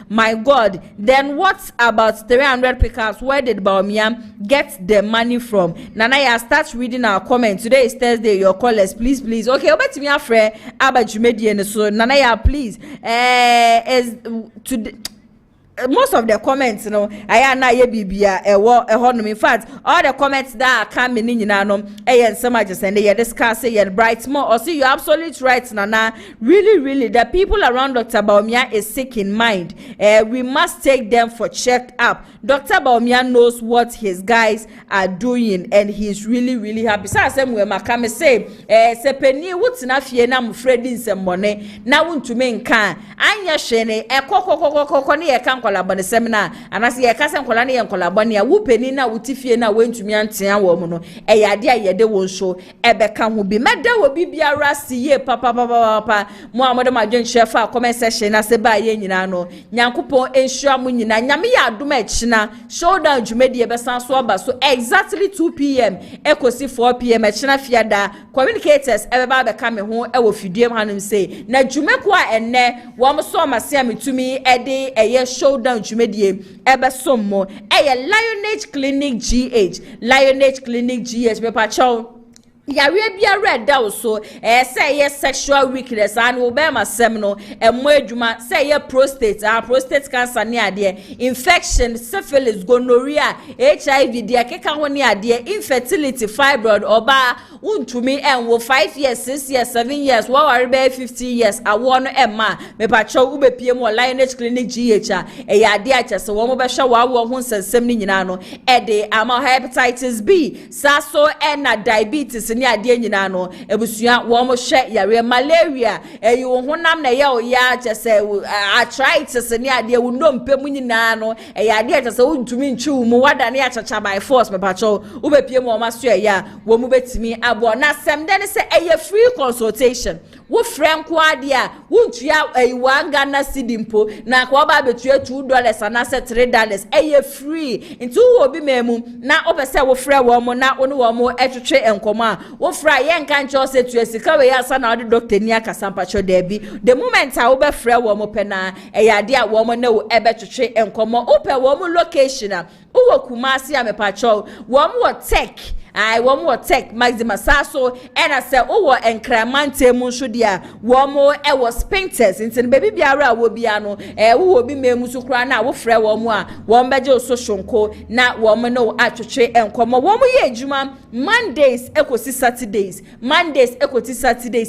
My God, then what about 300 pickups? Where did Baumia get the money from? Nanaya, start reading our comments. Today is Thursday. Your callers, please. Okay, over to me, Afre Abajumedi, so Nanaya, please. Most of the comments, I am not bibia in fact, all the comments that are coming in, and so much and they are discussing and bright more. Or see, you're absolutely right, Nana. Really, the people around Dr. Baumia is sick in mind. We must take them for check up. Dr. Baumia knows what his guys are doing, and he's really happy. So I say, Makame say, Sepeni, what's enough here? I'm afraid in some money. Now, to me, can Anya Shene, nkola bone seminar anase ye kasa nkola ne ye nkola bone ya wo peni na wo tifie na wentumi antea wo mu no eyade ayede wo nso ebeka ho bi meda wo bibiara siye papa mo amode madwen chef a comment section na se ba ye nyina no nyankopon enhua mo nyina nyame ya adom echina showdown dwumedi ebesan so aba so exactly 2 p.m. ekosi 4 p.m. echina fiada communicators ebeba be ka me ho ewo fidiem hanum say na dwumeko a enne wo mo so mase ametumi ede eye showdown dwumedi ebesom mo eye Lionage Clinic GH be pa chow yare bia red down so say yes sexual weakness and will be my seminal and more say yeah prostate cancer near there infection syphilis gonorrhea HIV dear keka honi ade infertility fibroid oba to me and wo 5 years 6 years 7 years wo worry be 50 years I want emma me pa chow ube pm Lionage Clinic GH e ya ade ache so wo mo be hwa wo ho nsensem ni nyina no e de ama hepatitis B saso and diabetes ni ade nyina no ebusua wo mo hwe yare malaria eyi wo honam na ye o ya chese arthritis ni ade wo ndompem nyina no eyi ade chese wo ntumi nchu mu wada ne achacha by force me pacho wo be pie mo ma so ya wo mu betimi abo na sem de ne se eye free consultation wo friend ko ade a wo ntua eyi wanga na sidimpo na kwa ba betua $2 and na $3 eye free into wo bi memu na opese wo frɛ wo mo na ono wo mo etwetwe enkomo a wo fra yen kan cho se tu esika we asa na ode doctor ni akasampa cho da bi the moment a wo be frɛ wo mo pena eyade a wo mo na wo ebetwetwe enkomo ope wo mo location a wo Kumasi amepa cho wo mo tech I one more tech maxima saso and I say oh enkramante mu so dia wo mo e was painters into baby biara wo bia no wo bi memu so kra na wo frɛ wo mo a wo mbeje so shonko na wo mo no atwetwe enkomo wo mo ye adwuma Mondays ekosi Saturdays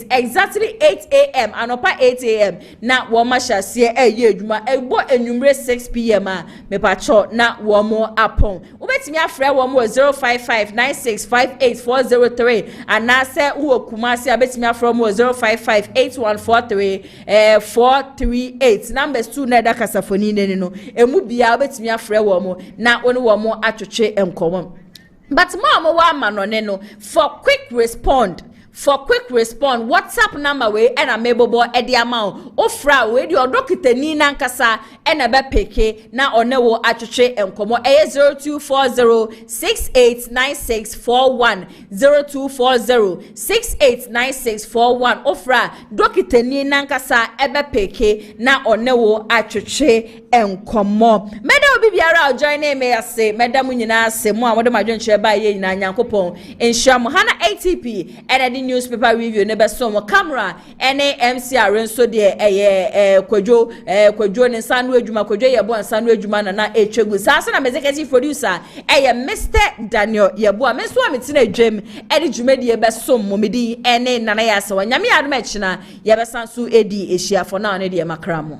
exactly 8 a.m. anopa 8 a.m. na wo ma hyase ye adwuma ebo enwumre 6 p.m. a me pa cho na wo mo apon wo betimi afrɛ wo mo 055965840 and na say wo Kumasi abetimi afrɛ mo 0558143 numbers 2 na da kasafoni ne no emu bia betimi afrɛ wo mo na ono wo mo atwetwe enkomo but mama wa manone no for quick respond WhatsApp number we and a mebobo edi amount ofra we di odokita ni na nkasa ena be peke na onewo atwetwe enkomo 0240689641 0240689641 ofra dokita ni na nkasa ebe peke na onewo atwetwe enkomo meda obi biara join me ase meda mu nyina ase mu a modem adwenche ba ye nyina nyankopon enhia mo hana ATP ena newspaper review ne beso mo camera ene MCR nso de kwadwo ne sanu adwuma kwadwo yebo nsanu adwuma na etwegu sasa na executive producer Mr. Daniel yebo a menso ametina adwam ene dwumadi beso mo medi ene nana ya se wanyame adom echina ye besanso edi ehia for now ne de makramo